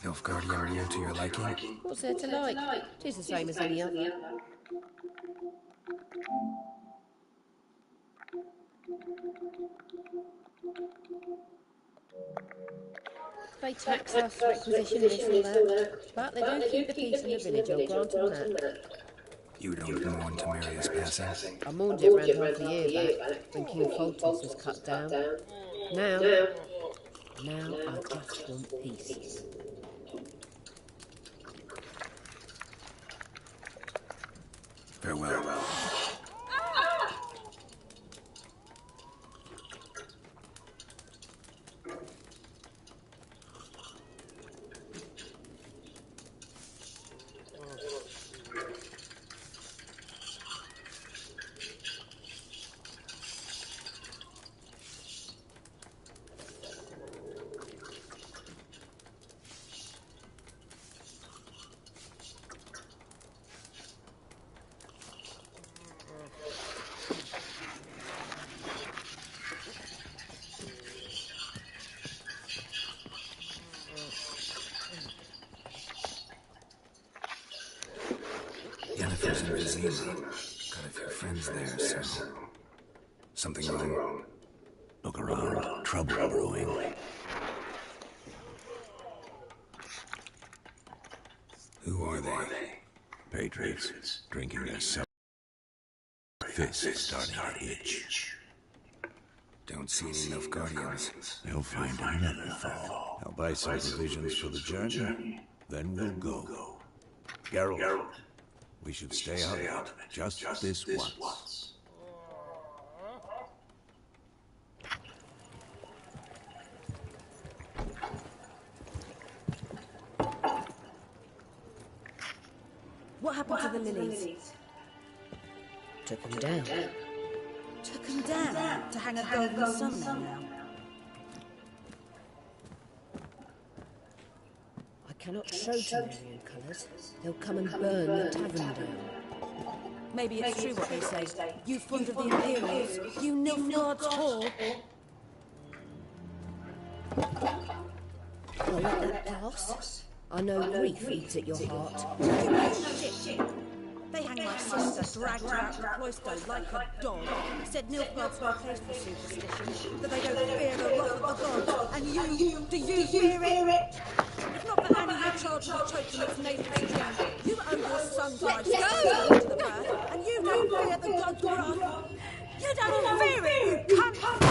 Nilfgaardian rule to your liking? What's there to like? Tis the same as any other. They tax us, requisition this and that, but they do keep the peace in the village, I'll grant them that. You don't mourn Temeria's passing? I mourned it round half a year back, when King Foltest was cut down. Now I just want peace. Farewell. Yennefer's in Vizima. Got a few friends there, so... Something wrong? Look around. Trouble brewing. Who are they? Patriots. Drinking their fists starting to itch. Don't see any Nilfgaardians. They'll find another fall. I'll buy some provisions for the journey. Then we'll go. Geralt. We should stay out of it, just this once. What happened to the lilies? Took them down. Took them down to hang a golden sun now. I cannot show Temerian colours. They'll come and burn the tavern down. Maybe it's true what they say. You fond of the Imperials, you Nilfgaard's whore. I'll let that pass. I know grief eats at your heart. Shit. They hang my sister, dragged her out the cloister like a dog. Said Nilfgaard's no place for superstition, that they don't fear the wrath of the gods. And you, do you fear it? If not for Annie, you're charged with choking its native skin. You owe your son's life to the birth, and you don't fear the gods' wrath. You don't fear it, you cunt!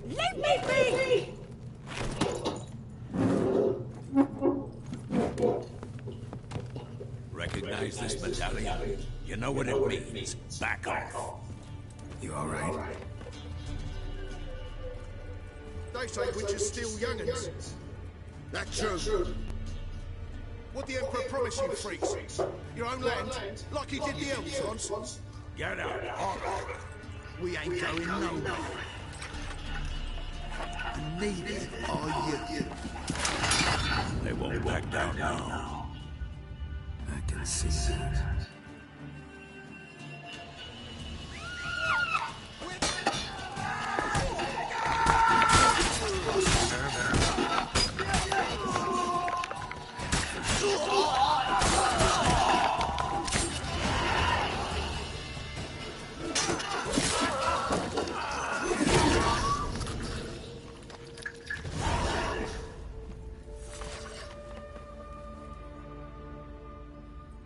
Leave me be! Recognize this medallion? You know what it means. Back off. You alright? They say witches steal young'uns. That's true. What the Emperor promised you freaks? Your own land, like he did the elves once. Get out. Horror. We ain't going nowhere. And neither are you. They won't back down now. I can see that.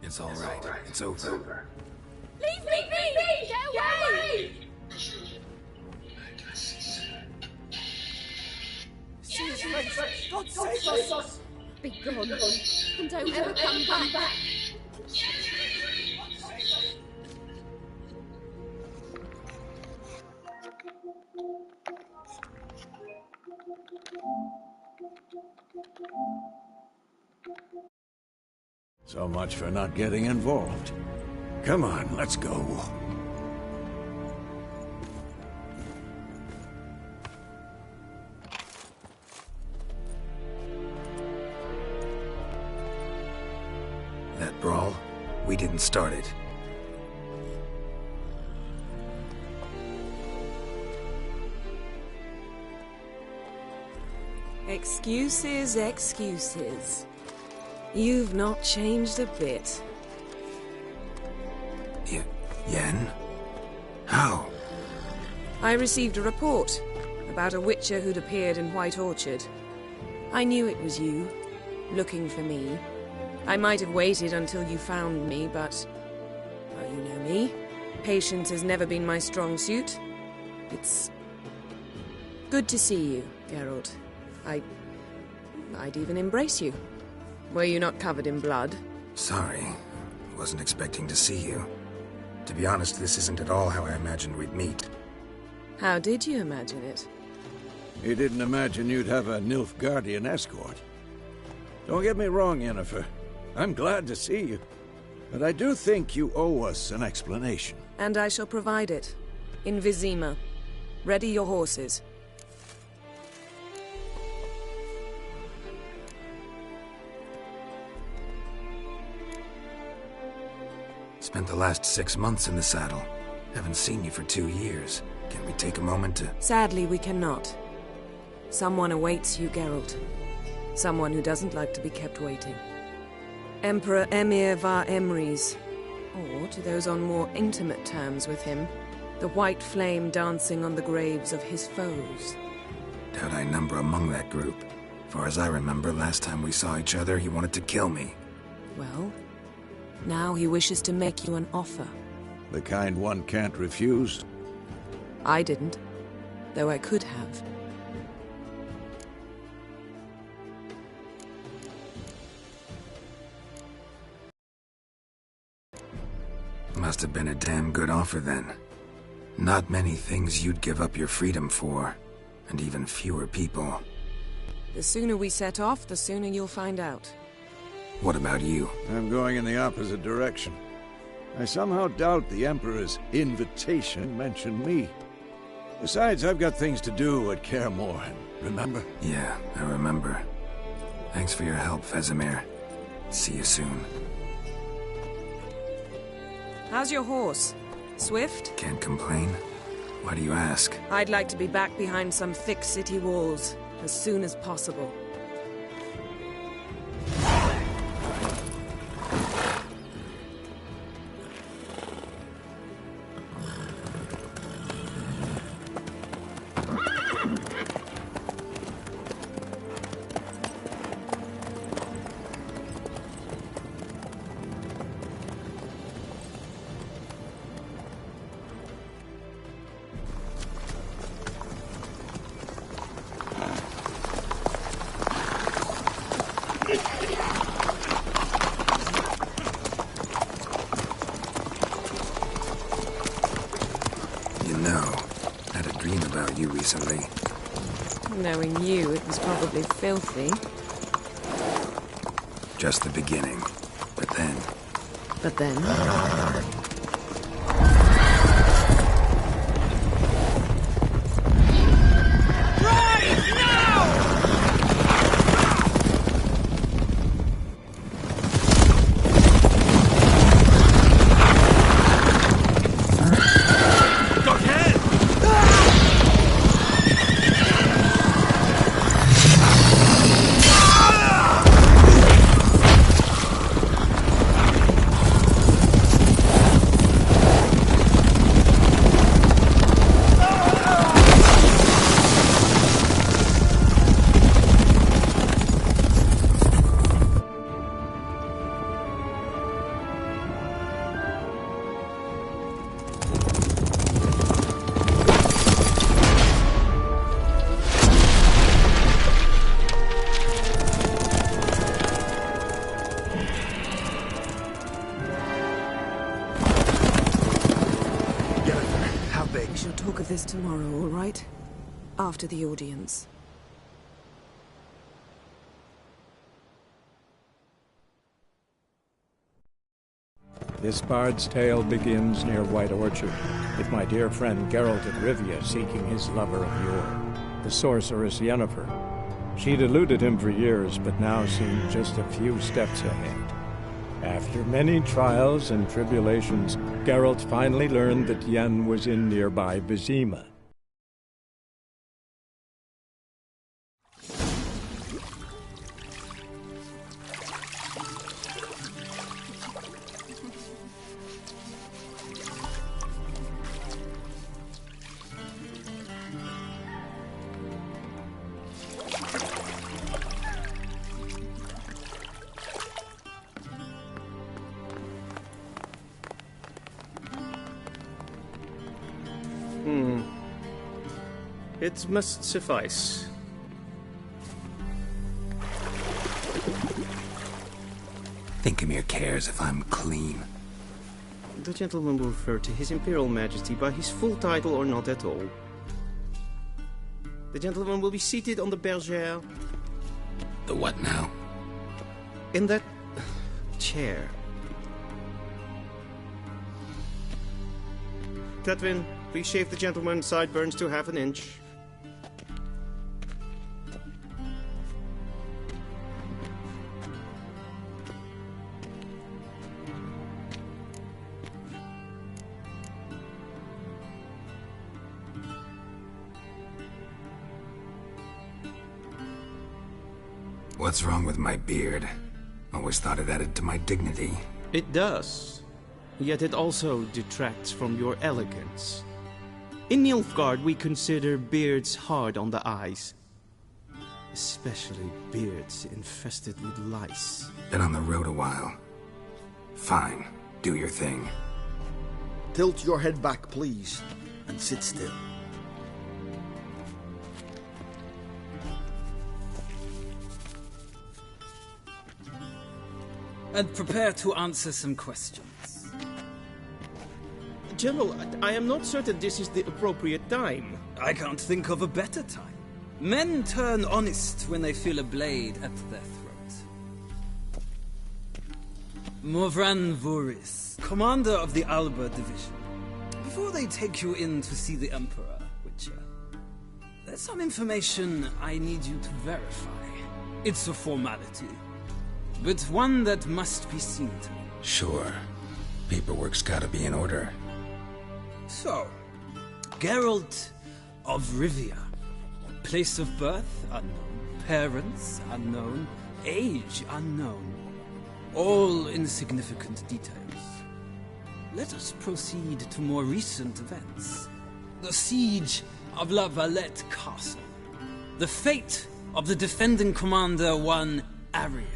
It's all right. It's over. Leave me be! Get away! God save us! Be gone, and don't ever come back. So much for not getting involved. Come on, let's go. That brawl, we didn't start it. Excuses, excuses. You've not changed a bit. Yen? How? I received a report about a witcher who'd appeared in White Orchard. I knew it was you, looking for me. I might have waited until you found me, but... well, you know me. Patience has never been my strong suit. It's... good to see you, Geralt. I'd even embrace you. Were you not covered in blood? Sorry. Wasn't expecting to see you. To be honest, this isn't at all how I imagined we'd meet. How did you imagine it? You didn't imagine you'd have a Nilfgaardian escort. Don't get me wrong, Yennefer. I'm glad to see you. But I do think you owe us an explanation. And I shall provide it. In Vizima. Ready your horses. Spent the last 6 months in the saddle. Haven't seen you for 2 years. Can we take a moment to... Sadly, we cannot. Someone awaits you, Geralt. Someone who doesn't like to be kept waiting. Emperor Emir var Emreis. Or, to those on more intimate terms with him, the white flame dancing on the graves of his foes. Doubt I number among that group. Far as I remember, last time we saw each other, he wanted to kill me. Well, now he wishes to make you an offer. The kind one can't refuse. I didn't, though I could have. Must have been a damn good offer then. Not many things you'd give up your freedom for, and even fewer people. The sooner we set off, the sooner you'll find out. What about you? I'm going in the opposite direction. I somehow doubt the Emperor's invitation mentioned me. Besides, I've got things to do at Kaer Morhen, remember? Yeah, I remember. Thanks for your help, Vesemir. See you soon. How's your horse? Swift? Can't complain. Why do you ask? I'd like to be back behind some thick city walls as soon as possible. Recently. Knowing you, it was probably filthy. Just the beginning. But then... But then... beg. We shall talk of this tomorrow, all right? After the audience. This bard's tale begins near White Orchard, with my dear friend Geralt of Rivia seeking his lover of yore, the sorceress Yennefer. She'd eluded him for years, but now seemed just a few steps ahead. After many trials and tribulations, Geralt finally learned that Yen was in nearby Vizima. It must suffice. Thinkamere cares if I'm clean. The gentleman will refer to His Imperial Majesty by his full title or not at all. The gentleman will be seated on the bergère. The what now? In that chair. Tatwin, please shave the gentleman's sideburns to half an inch. What's wrong with my beard? Always thought it added to my dignity. It does. Yet it also detracts from your elegance. In Nilfgaard, we consider beards hard on the eyes. Especially beards infested with lice. Been on the road a while. Fine. Do your thing. Tilt your head back, please, and sit still. And prepare to answer some questions. General, I am not certain this is the appropriate time. I can't think of a better time. Men turn honest when they feel a blade at their throat. Morvran Voorhis, commander of the Alba Division. Before they take you in to see the Emperor, Witcher, there's some information I need you to verify. It's a formality, but one that must be seen to. Sure. Paperwork's gotta be in order. So, Geralt of Rivia. Place of birth unknown. Parents unknown. Age unknown. All insignificant details. Let us proceed to more recent events. The siege of La Valette Castle. The fate of the defending commander, one Arian.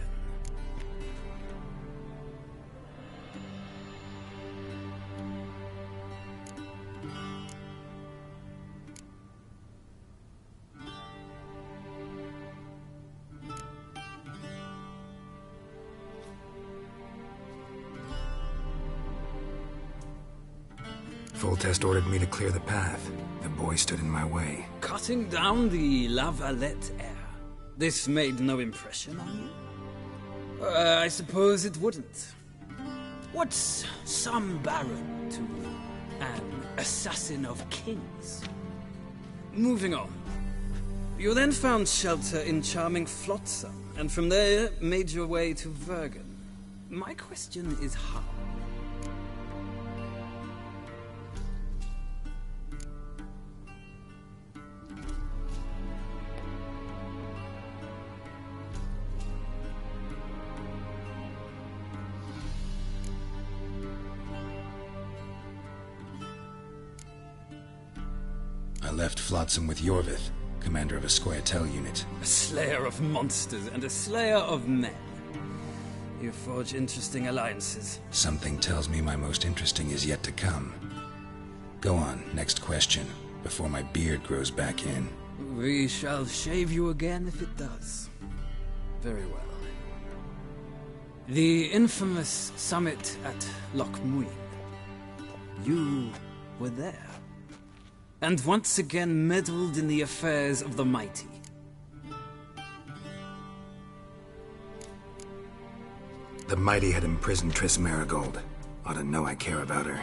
Foltest ordered me to clear the path. The boy stood in my way. Cutting down the La Valette heir. This made no impression on you? I suppose it wouldn't. What's some baron to an assassin of kings? Moving on. You then found shelter in charming Flotsam, and from there made your way to Vergen. My question is how? I left Flotsam with Yorvith, commander of a Scoia'tael unit. A slayer of monsters and a slayer of men. You forge interesting alliances. Something tells me my most interesting is yet to come. Go on, next question, before my beard grows back in. We shall shave you again if it does. Very well. The infamous summit at Loch Muin. You were there. and once again meddled in the affairs of the mighty. The mighty had imprisoned Triss Merigold. Ought to know I care about her,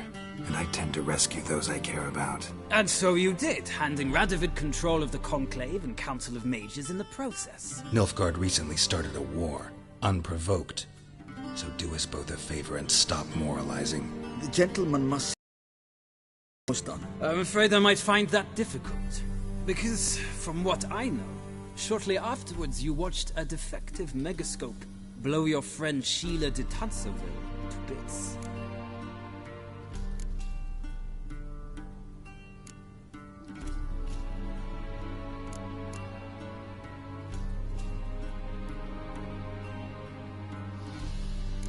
and I tend to rescue those I care about. And so you did, handing Radovid control of the Conclave and Council of Mages in the process. Nilfgaard recently started a war, unprovoked. So do us both a favor and stop moralizing. The gentleman must was done. I'm afraid I might find that difficult. Because, from what I know, shortly afterwards you watched a defective megascope blow your friend Sheila de Tanserville to bits.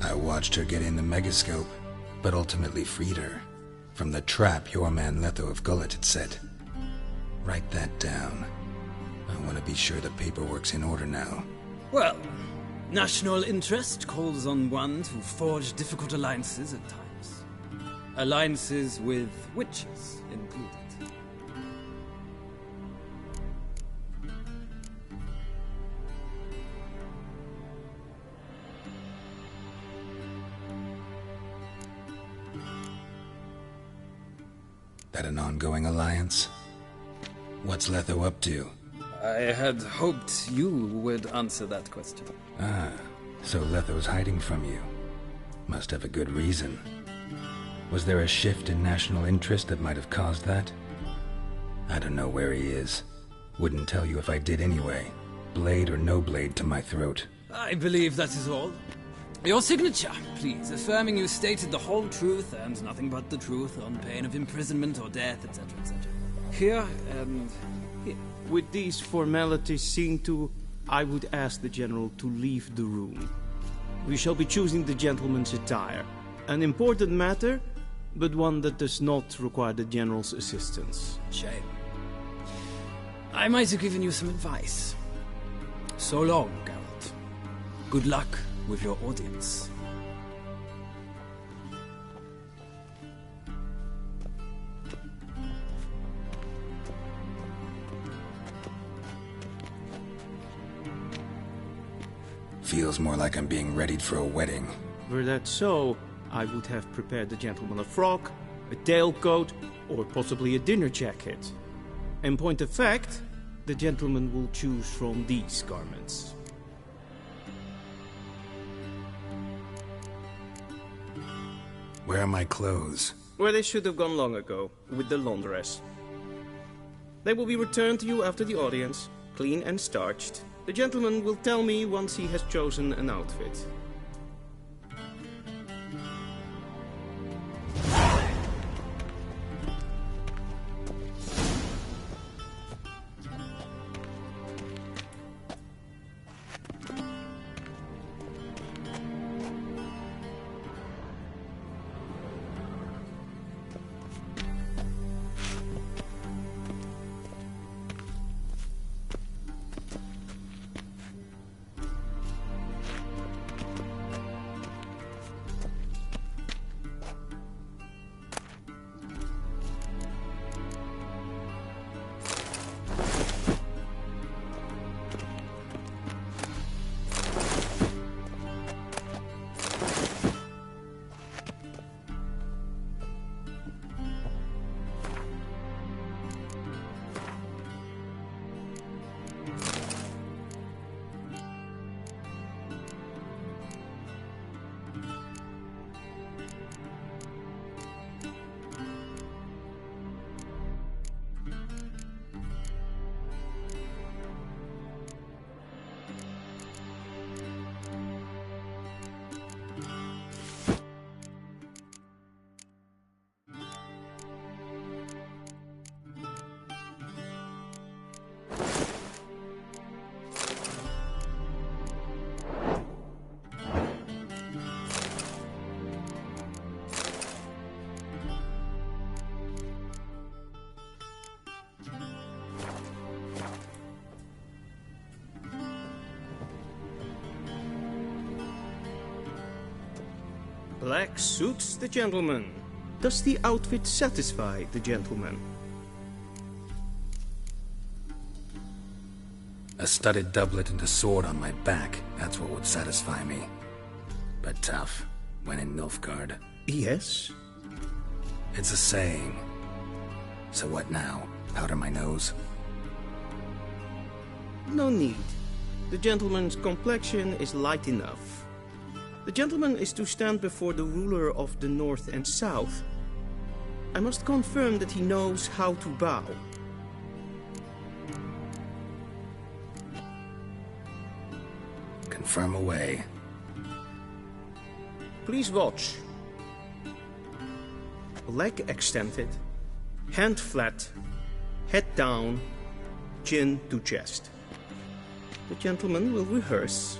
I watched her get in the megascope, but ultimately freed her from the trap your man Letho of Gullet had set. Write that down. I want to be sure the paperwork's in order now. Well, national interest calls on one to forge difficult alliances at times. Alliances with witches included. That an ongoing alliance? What's Letho up to? I had hoped you would answer that question. Ah, so Letho's hiding from you. Must have a good reason. Was there a shift in national interest that might have caused that? I don't know where he is. Wouldn't tell you if I did anyway. Blade or no blade to my throat. I believe that is all. Your signature, please, affirming you stated the whole truth and nothing but the truth on pain of imprisonment or death, etc., etc. Here and here. With these formalities seen to, I would ask the General to leave the room. We shall be choosing the gentleman's attire. An important matter, but one that does not require the General's assistance. Shame. I might have given you some advice. So long, Geralt. Good luck with your audience. Feels more like I'm being readied for a wedding. Were that so, I would have prepared the gentleman a frock, a tailcoat, or possibly a dinner jacket. In point of fact, the gentleman will choose from these garments. Where are my clothes? Where they should have gone long ago, with the laundress. They will be returned to you after the audience, clean and starched. The gentleman will tell me once he has chosen an outfit. Black suits the gentleman. Does the outfit satisfy the gentleman? A studded doublet and a sword on my back, that's what would satisfy me. But tough, when in Nilfgaard. Yes? It's a saying. So what now? Powder my nose? No need. The gentleman's complexion is light enough. The gentleman is to stand before the ruler of the North and South. I must confirm that he knows how to bow. Confirm away. Please watch. Leg extended, hand flat, head down, chin to chest. The gentleman will rehearse.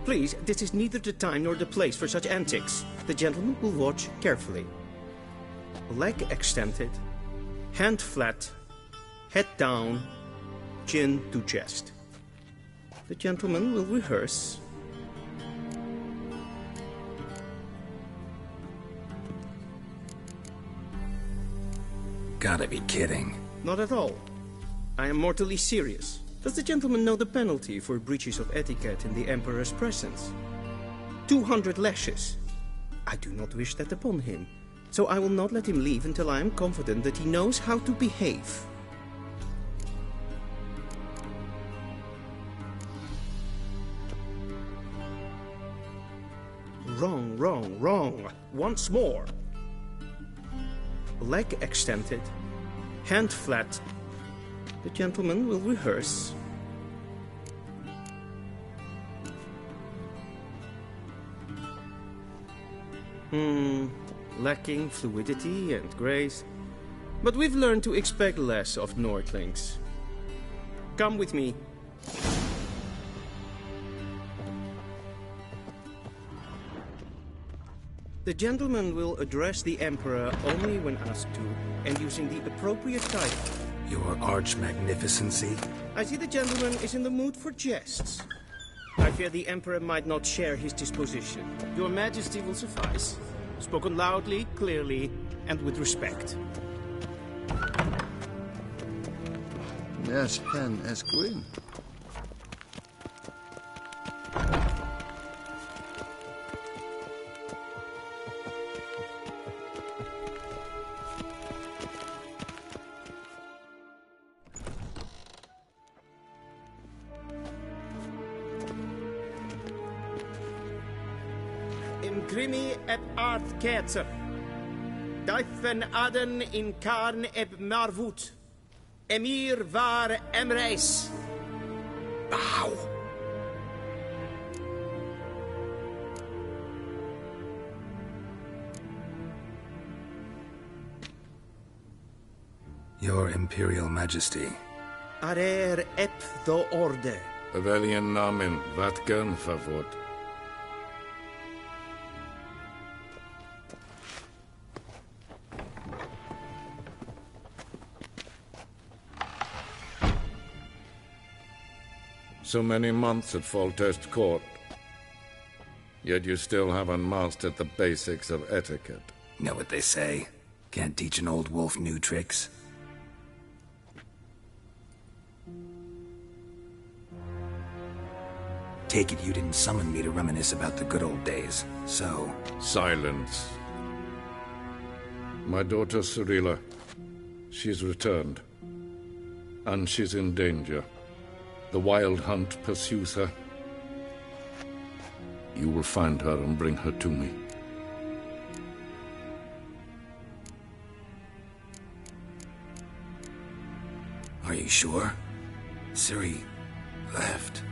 Please, this is neither the time nor the place for such antics. The gentleman will watch carefully. Leg extended, hand flat, head down, chin to chest. The gentleman will rehearse. Gotta be kidding. Not at all. I am mortally serious. Does the gentleman know the penalty for breaches of etiquette in the Emperor's presence? 200 lashes. I do not wish that upon him, so I will not let him leave until I am confident that he knows how to behave. Wrong, wrong, wrong. Once more. Leg extended, hand flat. The gentleman will rehearse. Lacking fluidity and grace. But we've learned to expect less of Nordlings. Come with me. The gentleman will address the Emperor only when asked to, and using the appropriate title. Your Arch-Magnificency? I see the gentleman is in the mood for jests. I fear the Emperor might not share his disposition. Your Majesty will suffice. Spoken loudly, clearly, and with respect. Yes, Hen Esquin. Imgrimi et art ketzer. Daifen aden in karn eb marvut. Emir var emreis. Bow! Your Imperial Majesty. Arer ep do orde. Weljen namen Vatkan favort. So many months at Foltest Court. Yet you still haven't mastered the basics of etiquette. Know what they say? Can't teach an old wolf new tricks. Take it you didn't summon me to reminisce about the good old days, so... Silence. My daughter Cirilla, she's returned. And she's in danger. The Wild Hunt pursues her. You will find her and bring her to me. Are you sure? Ciri left.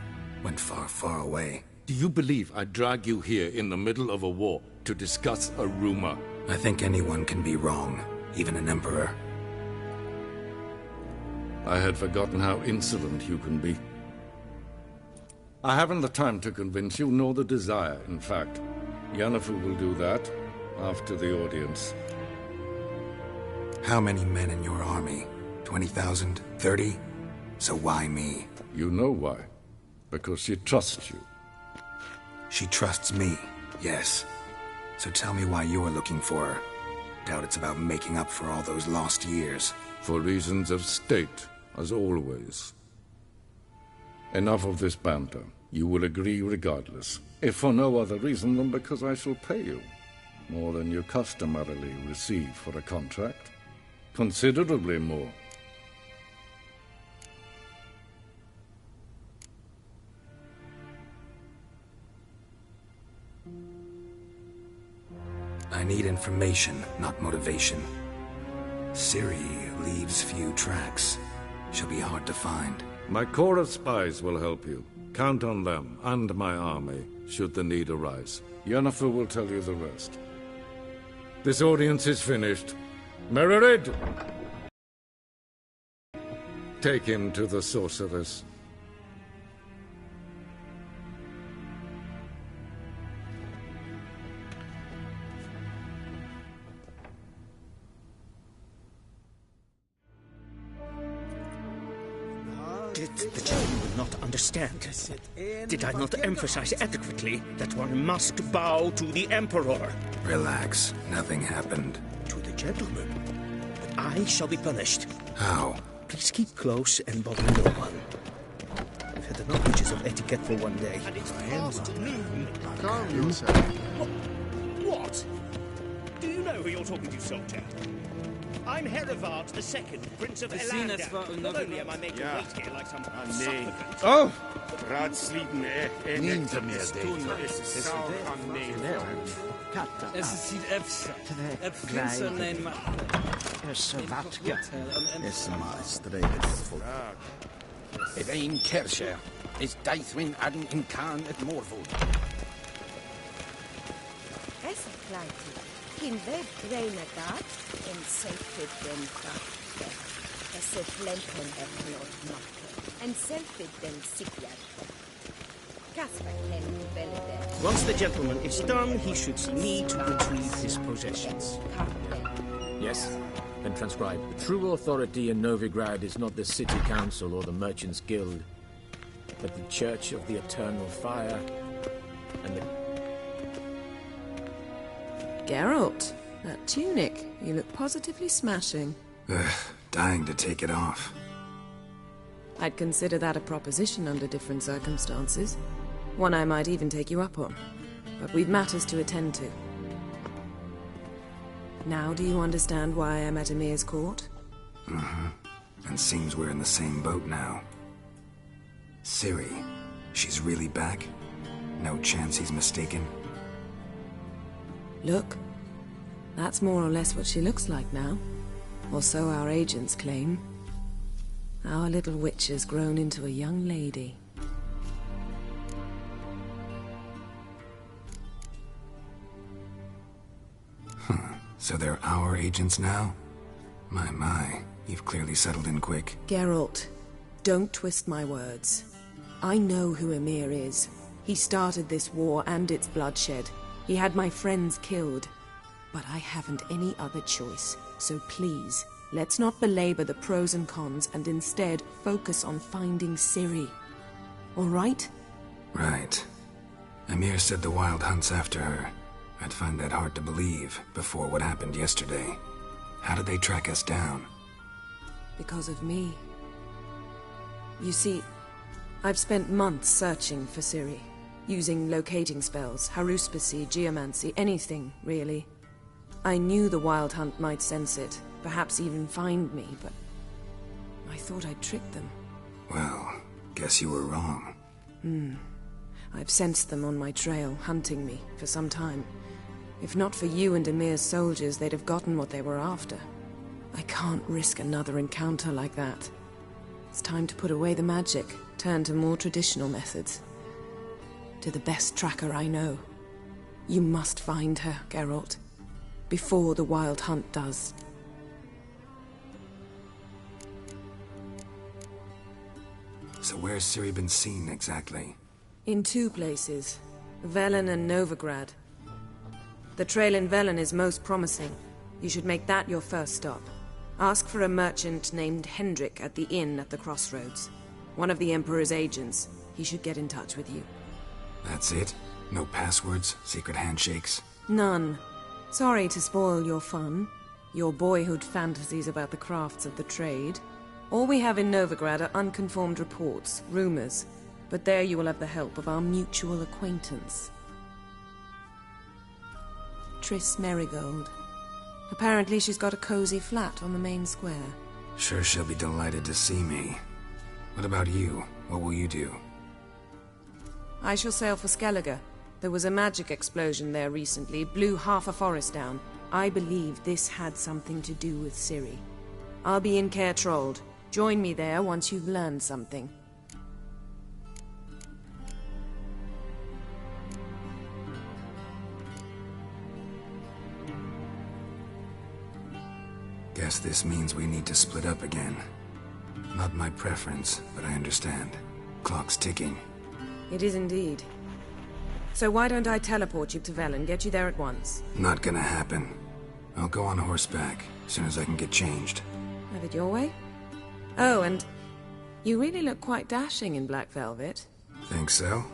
Went far, far away. Do you believe I drag you here in the middle of a war to discuss a rumor? I think anyone can be wrong, even an emperor. I had forgotten how insolent you can be. I haven't the time to convince you, nor the desire, in fact. Yennefer will do that after the audience. How many men in your army? 20,000? 30? So why me? You know why. Because she trusts you. She trusts me, yes. So tell me why you're looking for her. Doubt it's about making up for all those lost years. For reasons of state, as always. Enough of this banter. You will agree regardless, if for no other reason than because I shall pay you. More than you customarily receive for a contract. Considerably more. I need information, not motivation. Ciri leaves few tracks. She'll be hard to find. My corps of spies will help you. Count on them, and my army, should the need arise. Yennefer will tell you the rest. This audience is finished. Mererid! Take him to the sorceress. Did the gentleman not understand? Did I not emphasize adequately that one must bow to the Emperor? Relax. Nothing happened. To the gentleman. But I shall be punished. How? Please keep close and bother no one. I've had enough inches of etiquette for one day. And it's past noon. Calm yourself. What? Do you know who you're talking to, soldier? I'm Herivard II, Prince of Elander. Not only am I making wait here like some supplicant... Oh! Niente meer Es sieht Prinsen nein Evain Kersher is Daithwin Adden in Khan at Morvold. Es kleintje. In web reine dat en sacred den kracht. Es se flenken blod makke. En selfid den sikler. Casper ken velden. Once the gentleman is done, he should see me to retrieve his possessions. Yes, then transcribe. The true authority in Novigrad is not the city council or the merchants' guild, but the Church of the Eternal Fire and the... Geralt, that tunic. You look positively smashing. Ugh, dying to take it off. I'd consider that a proposition under different circumstances. One I might even take you up on. But we've matters to attend to. Now do you understand why I'm at Emir's court? Mm-hmm. And seems we're in the same boat now. Ciri, she's really back? No chance he's mistaken? Look, that's more or less what she looks like now. Or so our agents claim. Our little witch has grown into a young lady. So they're our agents now? My, you've clearly settled in quick. Geralt, don't twist my words. I know who Emir is. He started this war and its bloodshed. He had my friends killed. But I haven't any other choice. So please, let's not belabor the pros and cons and instead focus on finding Ciri. All right? Right. Emir said the Wild Hunt's after her. I'd find that hard to believe before what happened yesterday. How did they track us down? Because of me. You see, I've spent months searching for Ciri. Using locating spells, haruspicy, geomancy, anything, really. I knew the Wild Hunt might sense it, perhaps even find me, but I thought I'd tricked them. Well, guess you were wrong. I've sensed them on my trail, hunting me, for some time. If not for you and Emir's soldiers, they'd have gotten what they were after. I can't risk another encounter like that. It's time to put away the magic, turn to more traditional methods. To the best tracker I know. You must find her, Geralt. Before the Wild Hunt does. So where's Ciri been seen, exactly? In two places. Velen and Novigrad. The trail in Velen is most promising. You should make that your first stop. Ask for a merchant named Hendrik at the inn at the crossroads. One of the Emperor's agents. He should get in touch with you. That's it? No passwords? Secret handshakes? None. Sorry to spoil your fun. Your boyhood fantasies about the crafts of the trade. All we have in Novigrad are unconfirmed reports, rumors. But there you will have the help of our mutual acquaintance. Triss Merigold. Apparently she's got a cozy flat on the main square. Sure she'll be delighted to see me. What about you? What will you do? I shall sail for Skellige. There was a magic explosion there recently, blew half a forest down. I believe this had something to do with Ciri. I'll be in Caer Trolde. Join me there once you've learned something. Guess this means we need to split up again. Not my preference, but I understand. Clock's ticking. It is indeed. So why don't I teleport you to Velen, get you there at once? Not gonna happen. I'll go on horseback, as soon as I can get changed. Have it your way? Oh, and you really look quite dashing in black velvet. Think so?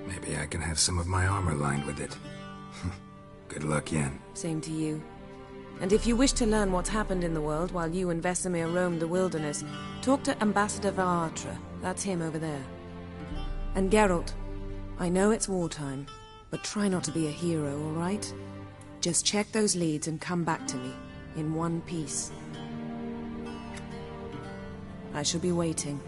Maybe I can have some of my armor lined with it. Good luck, Yen. Same to you. And if you wish to learn what's happened in the world while you and Vesemir roamed the wilderness, talk to Ambassador Varatra. That's him over there. And Geralt, I know it's wartime, but try not to be a hero, all right? Just check those leads and come back to me, in one piece. I shall be waiting.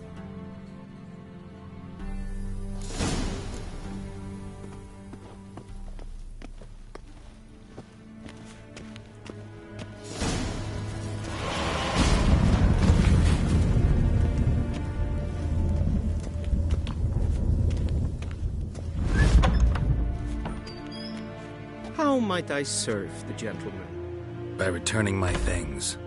How might I serve the gentleman? By returning my things.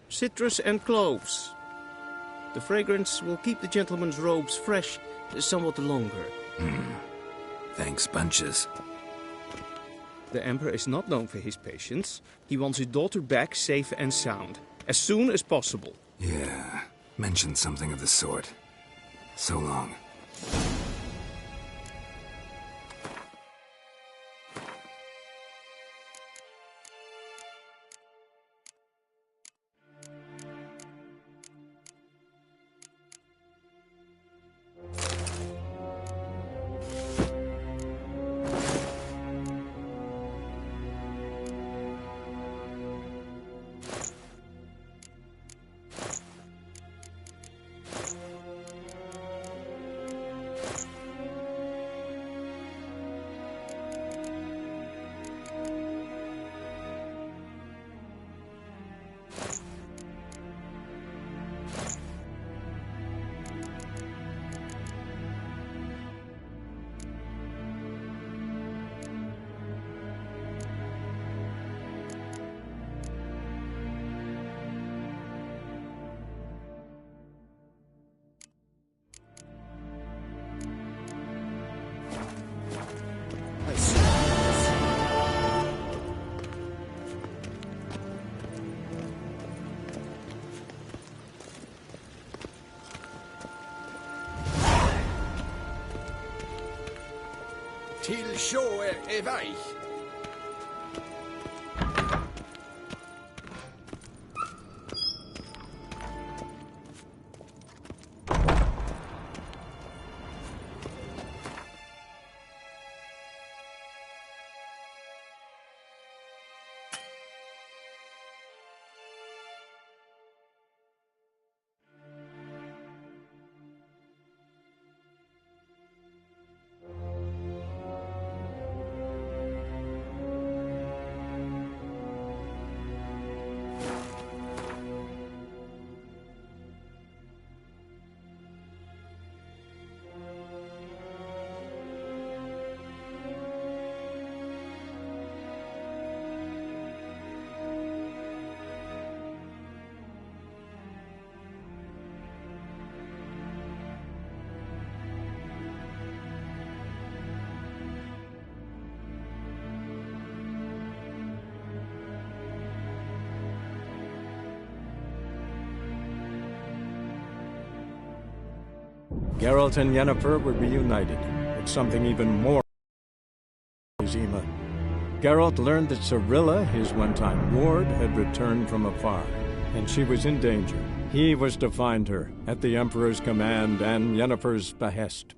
Citrus and cloves. The fragrance will keep the gentleman's robes fresh somewhat longer. Thanks, bunches. The Emperor is not known for his patience. He wants his daughter back safe and sound, as soon as possible. Yeah, mentioned something of the sort. So long. Till sjå är väg. Geralt and Yennefer were reunited, but something even more Zima. Geralt learned that Cirilla, his one-time ward, had returned from afar, and she was in danger. He was to find her, at the Emperor's command and Yennefer's behest.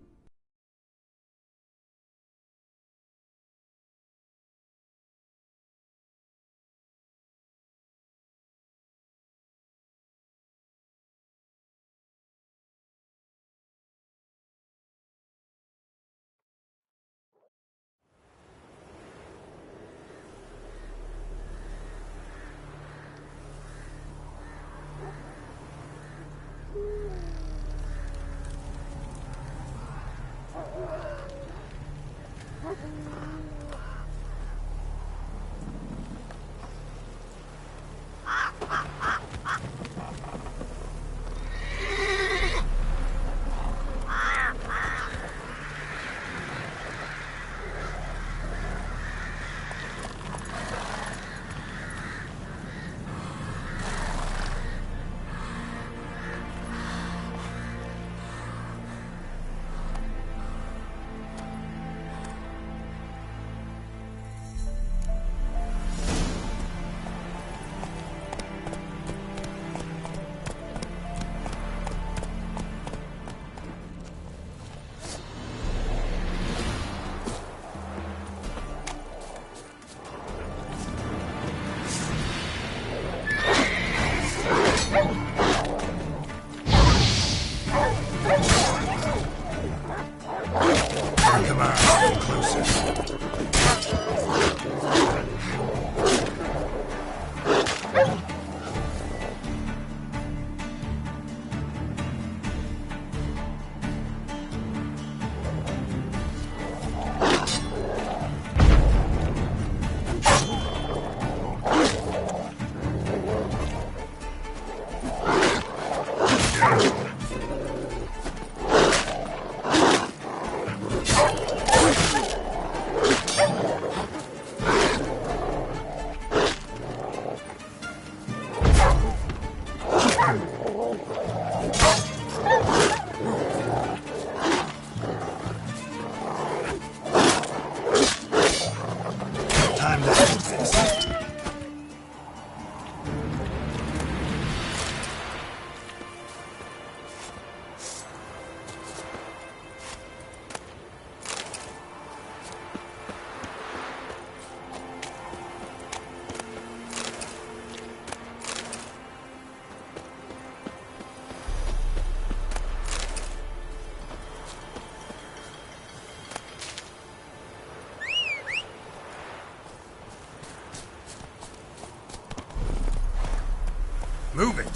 Move it!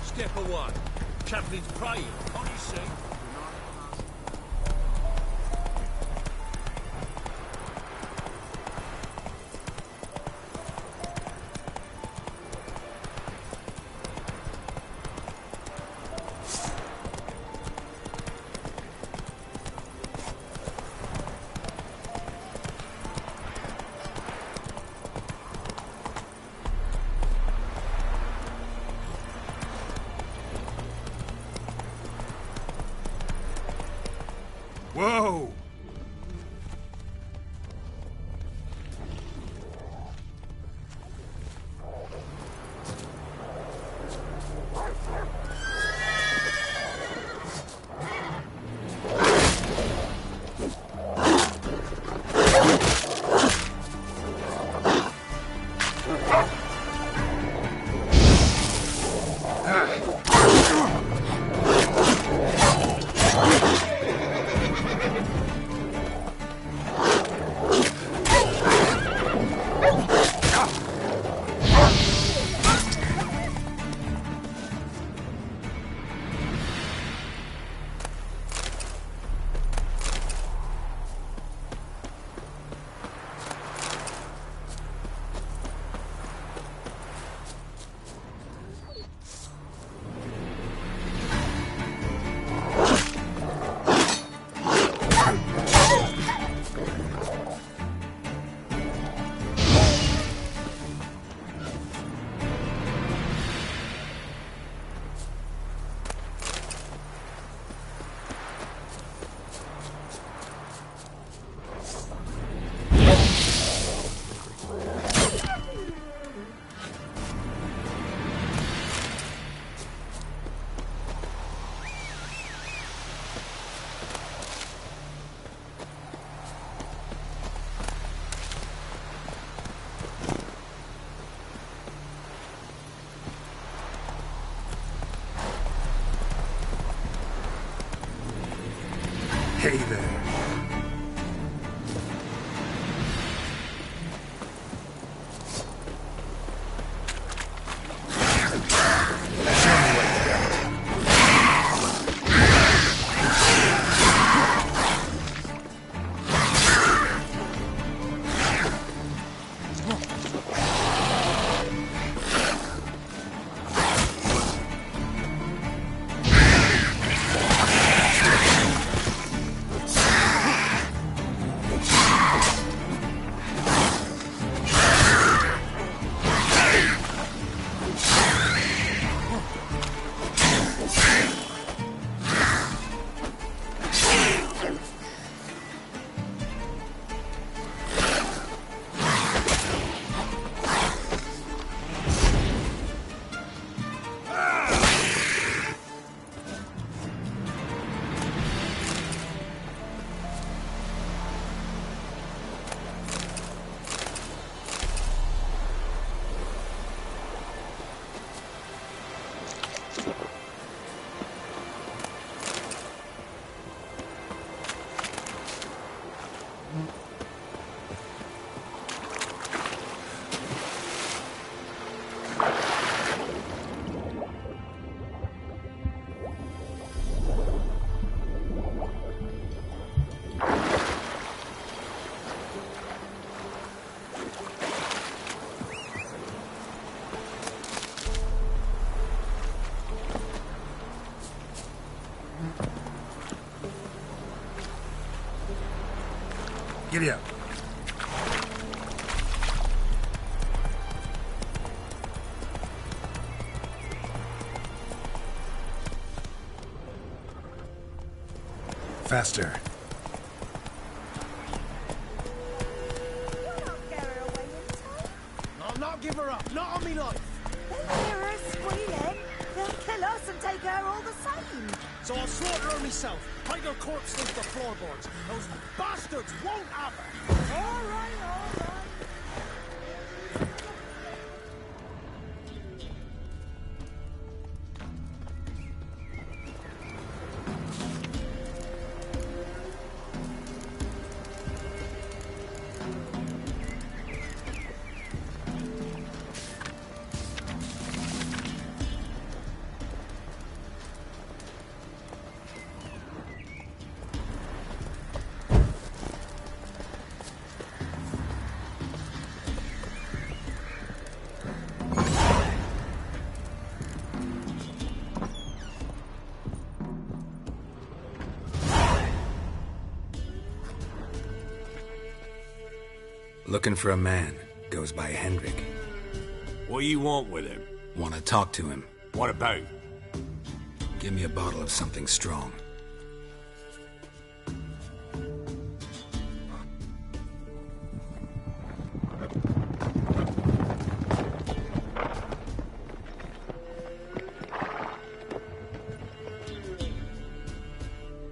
Step away. Chaplain's praying. Can't you see? Whoa! Hey there. Giddy up. Faster. I'll not give her up, not on me life. They'll hear her squealing. They'll kill us and take her all the same. So I'll slaughter her myself, hide her corpse into the floorboards. Those bastards won't have her. All right, all right. Looking for a man. Goes by Hendrik. What do you want with him? Want to talk to him. What about? Give me a bottle of something strong.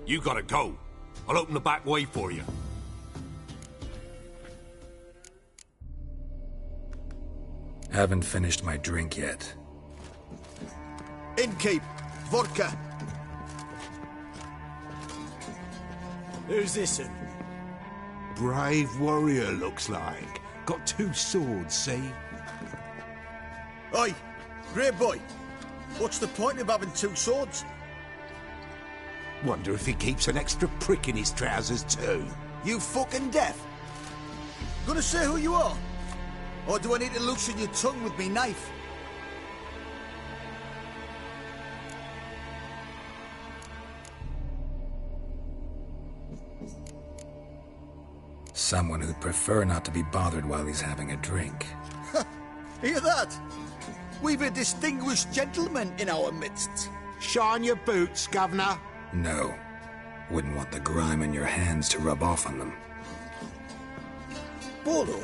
You gotta go. I'll open the back way for you. Haven't finished my drink yet. Innkeep, vodka. Who's this? Brave warrior, looks like. Got 2 swords, see? Oi, grey boy. What's the point of having 2 swords? Wonder if he keeps an extra prick in his trousers too. You fucking deaf? Gonna say who you are? Or do I need to loosen your tongue with me knife? Someone who'd prefer not to be bothered while he's having a drink. Hear that? We've a distinguished gentleman in our midst. Shine your boots, Governor. No. Wouldn't want the grime in your hands to rub off on them. Bolo,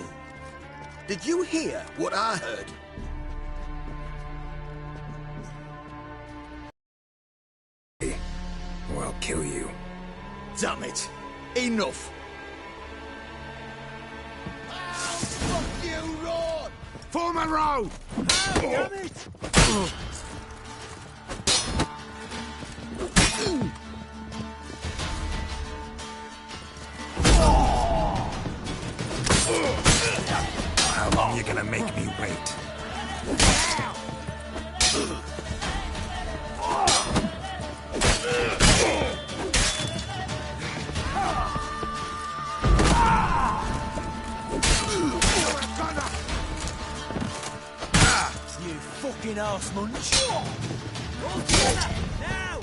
did you hear what I heard? Or I'll kill you. Damn it. Enough. Oh, fuck you, Ron! For Monroe! Oh, damn it! gonna make me wait. You fucking arse munch. All together, now!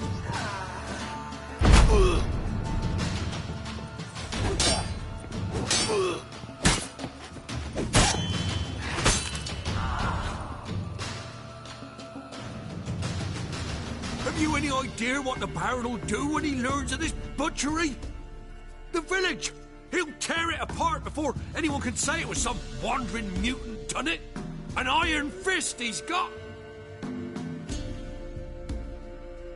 Have you any idea what the Baron will do when he learns of this butchery? The village! He'll tear it apart before anyone can say it was some wandering mutant done it. An iron fist he's got!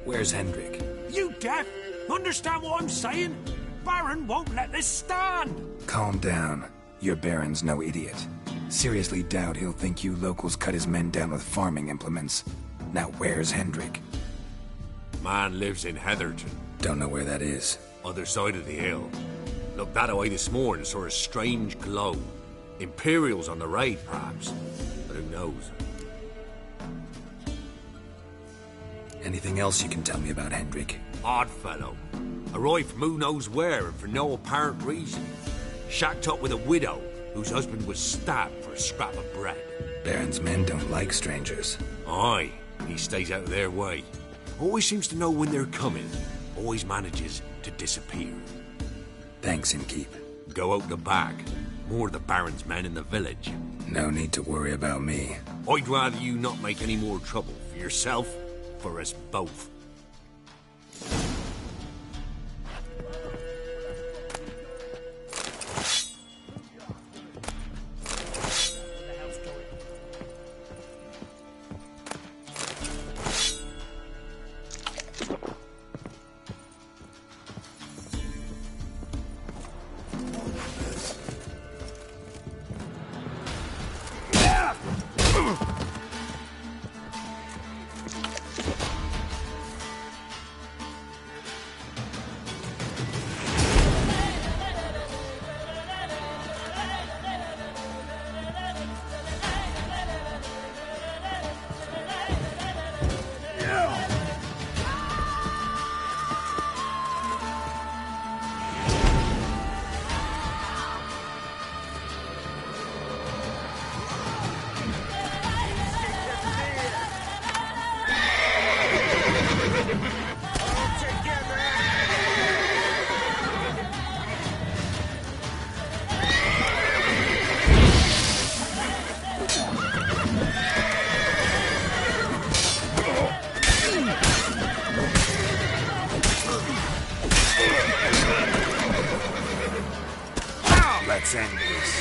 Where's Hendrik? You deaf? Understand what I'm saying? Baron won't let this stand! Calm down. Your Baron's no idiot. Seriously doubt he'll think you locals cut his men down with farming implements. Now where's Hendrik? Man lives in Heatherton. Don't know where that is. Other side of the hill. Looked that away this morning, saw a strange glow. Imperials on the raid, perhaps. But who knows? Anything else you can tell me about Hendrik? Odd fellow. Arrived from who knows where and for no apparent reason. Shacked up with a widow whose husband was stabbed for a scrap of bread. Baron's men don't like strangers. Aye, he stays out of their way. Always seems to know when they're coming. Always manages to disappear. Thanks, Innkeep. Go out the back. More of the Baron's men in the village. No need to worry about me. I'd rather you not make any more trouble for yourself, for us both. Let's end this.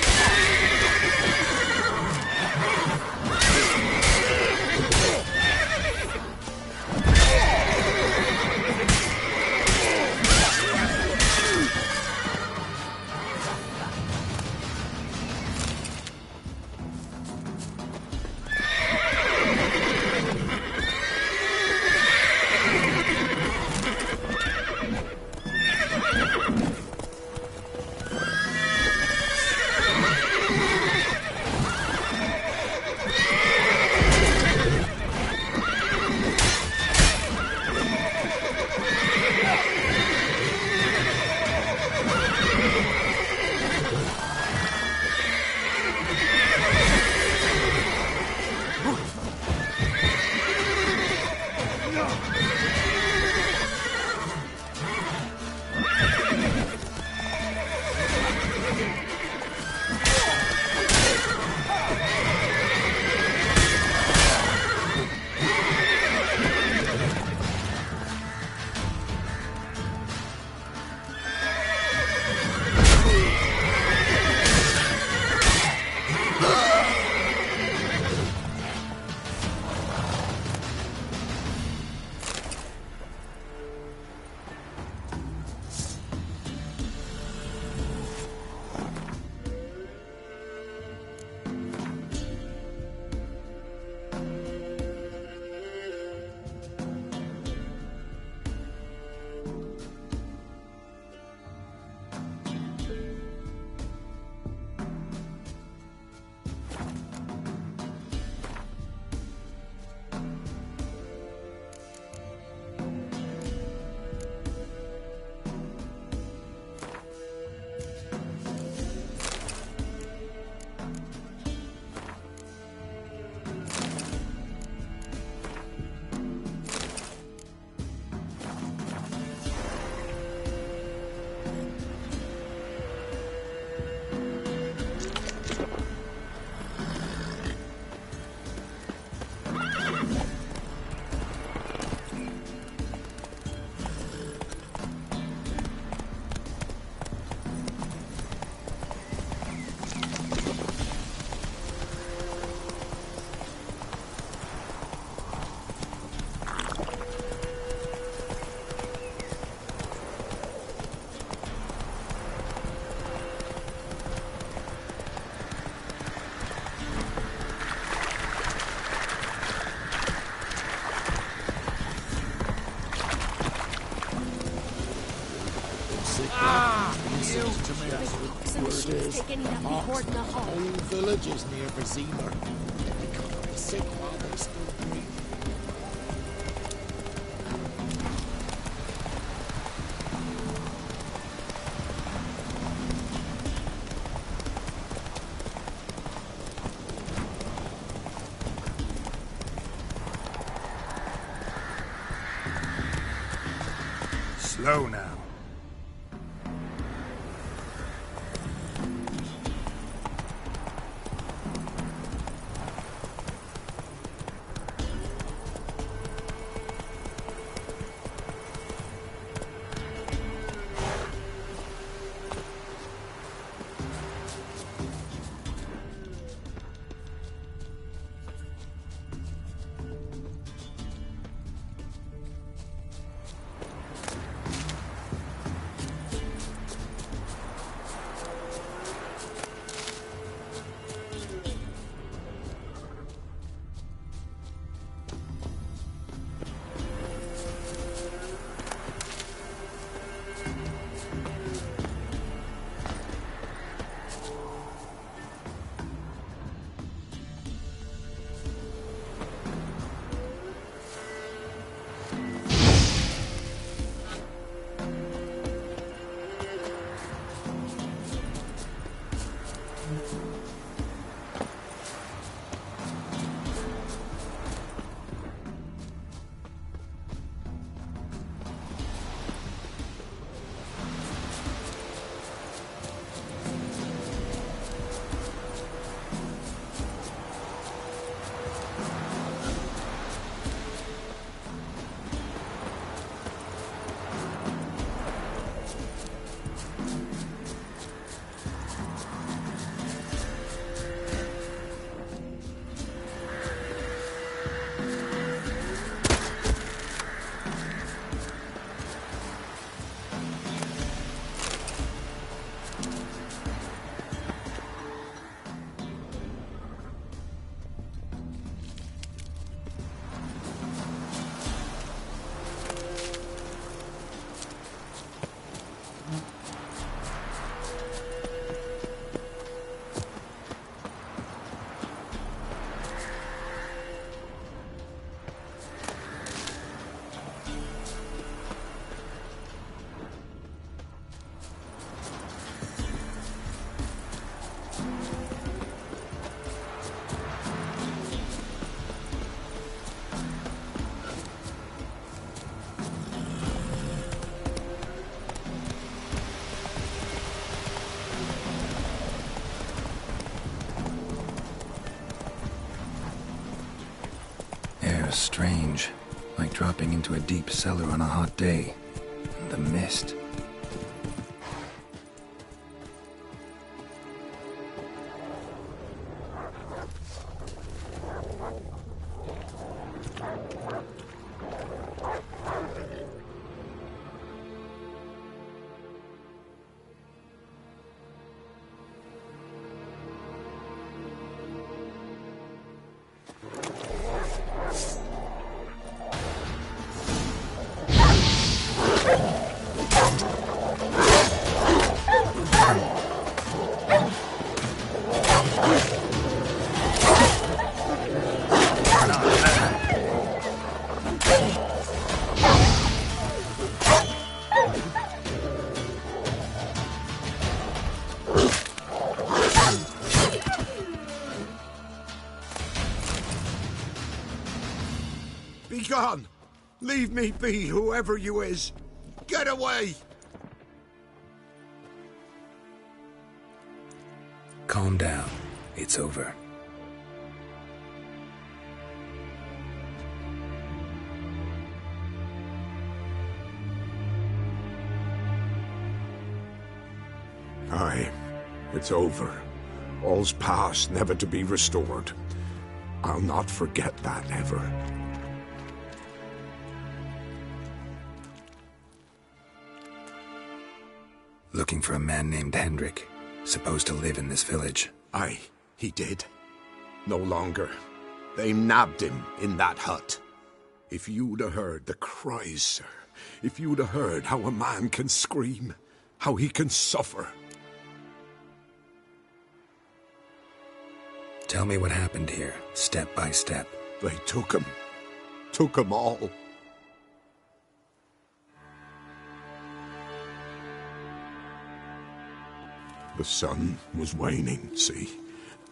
seems to me Ox and sheep take any that be hoard in the hall. whole village is near Vizima. They can't be sick while they still breathe. Slow now. Strange, like dropping into a deep cellar on a hot day. And the mist. Be gone! Leave me be, whoever you is! Get away! Calm down. It's over. Aye, it's over. All's past, never to be restored. I'll not forget that ever. Looking for a man named Hendrik, supposed to live in this village. Aye, he did. No longer. They nabbed him in that hut. If you'd have heard the cries, sir, if you'd have heard how a man can scream, how he can suffer. Tell me what happened here, step by step. They took him all. The sun was waning, see,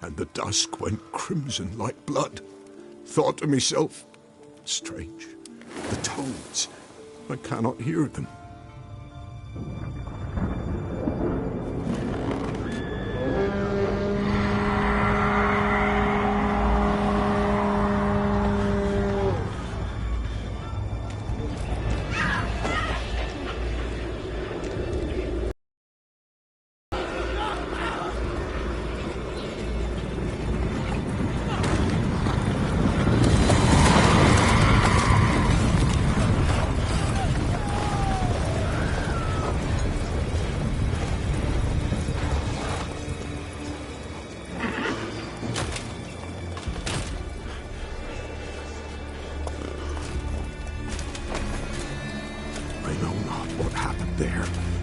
and the dusk went crimson like blood. Thought to myself, strange, the toads, I cannot hear them.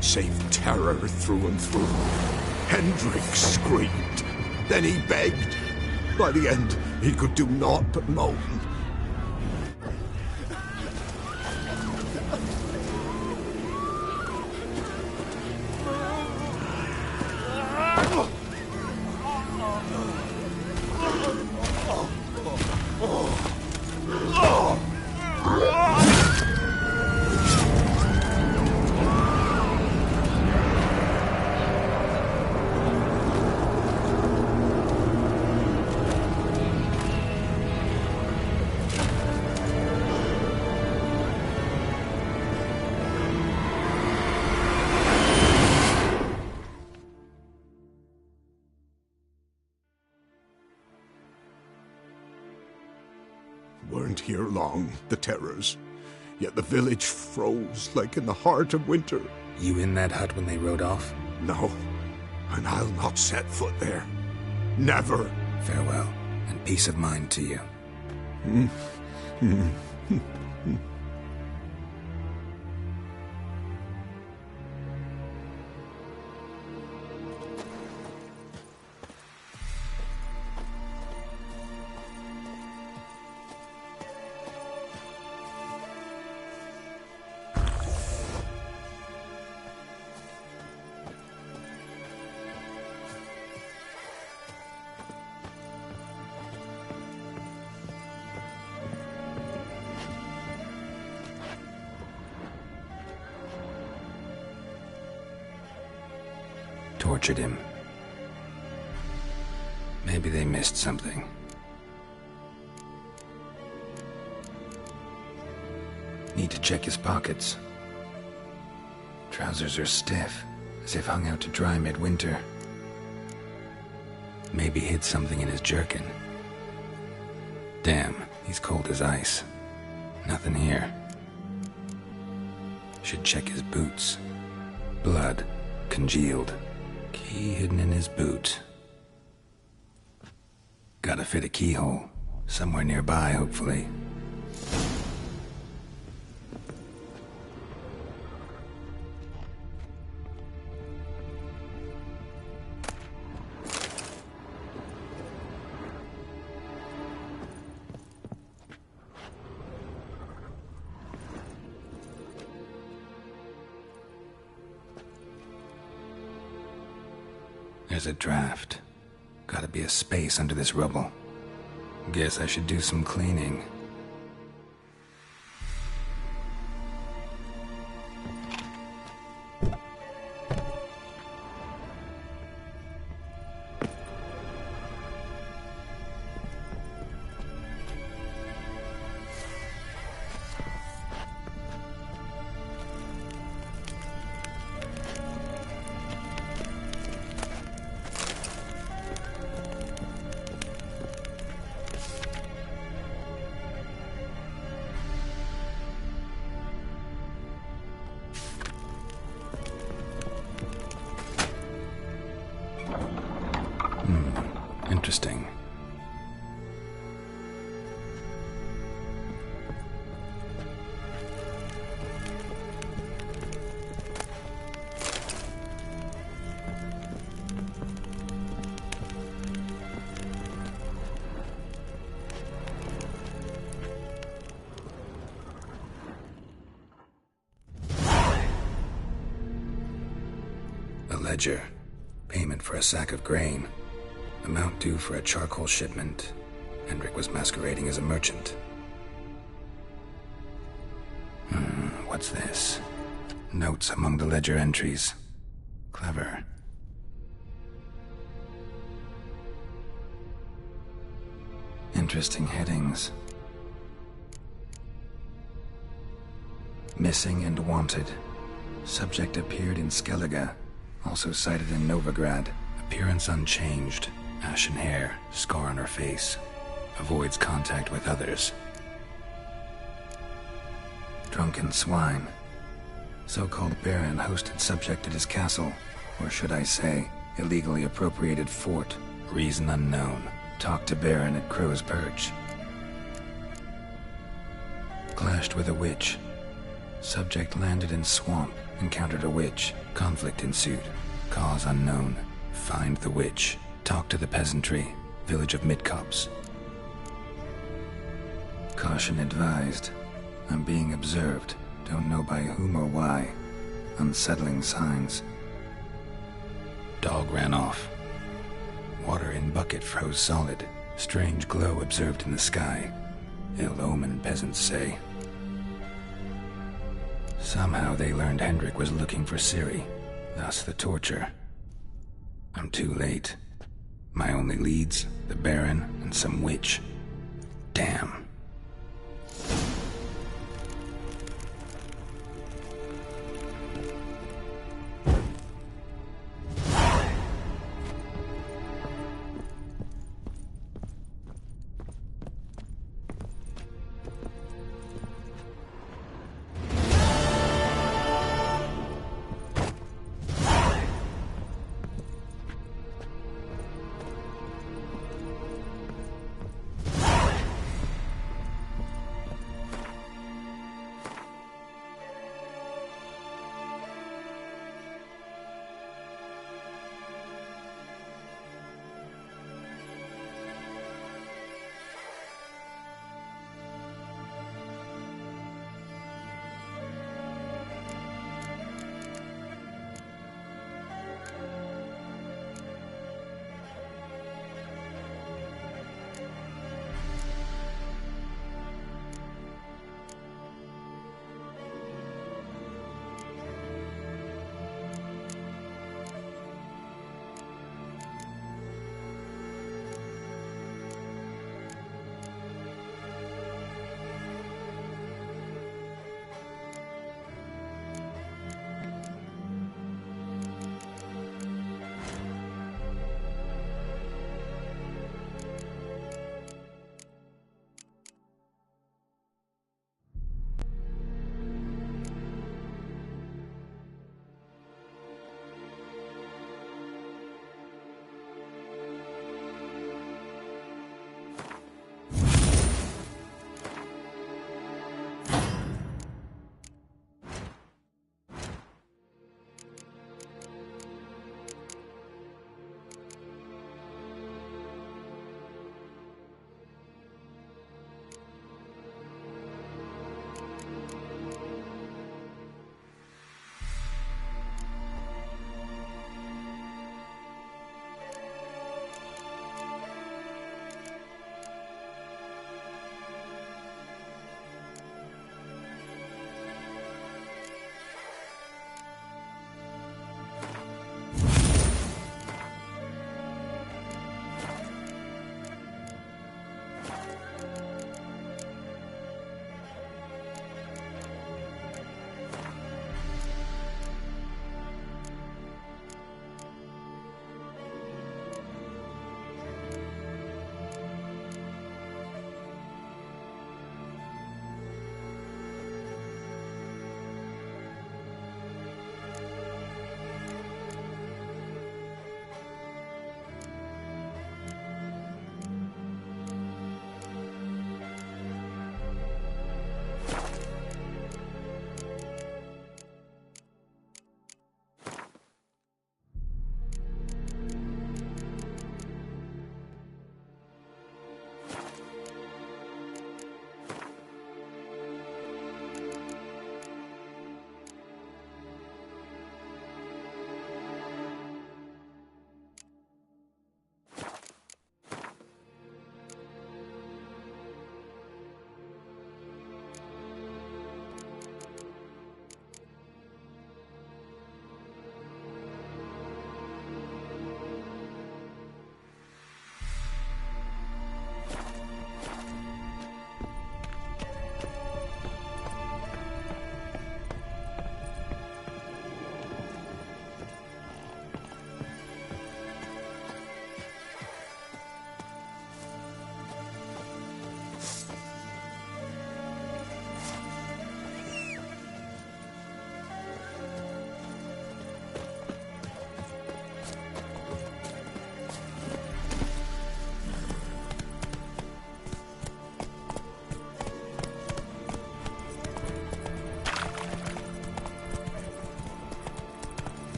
Save terror through and through. Hendrik screamed. Then he begged. By the end, he could do naught but moan. Weren't here long, the terrors. Yet the village froze like in the heart of winter. You in that hut when they rode off? No, and I'll not set foot there. Never. Farewell, and peace of mind to you. Tortured him. Maybe they missed something. Need to check his pockets. Trousers are stiff, as if hung out to dry midwinter. Maybe hid something in his jerkin. Damn, he's cold as ice. Nothing here. Should check his boots. Blood, congealed. Key hidden in his boot. Gotta fit a keyhole. Somewhere nearby, hopefully. There's a draft. Gotta be a space under this rubble. Guess I should do some cleaning. ledger. Payment for a sack of grain. Amount due for a charcoal shipment. Hendrik was masquerading as a merchant. What's this? Notes among the ledger entries. Clever. Interesting headings. Missing and wanted. Subject appeared in Skellige. Also sighted in Novigrad. Appearance unchanged. Ashen hair. Scar on her face. Avoids contact with others. Drunken swine. So-called Baron hosted subject at his castle. Or should I say, illegally appropriated fort. Reason unknown. Talked to Baron at Crow's Perch. Clashed with a witch. Subject landed in swamp. Encountered a witch. Conflict ensued. Cause unknown. Find the witch. Talk to the peasantry. Village of Midcopse. Caution advised. I'm being observed. Don't know by whom or why. Unsettling signs. Dog ran off. Water in bucket froze solid. Strange glow observed in the sky. Ill omen, peasants say. Somehow they learned Hendrik was looking for Ciri. Thus the torture. I'm too late. My only leads, the Baron and some witch. Damn.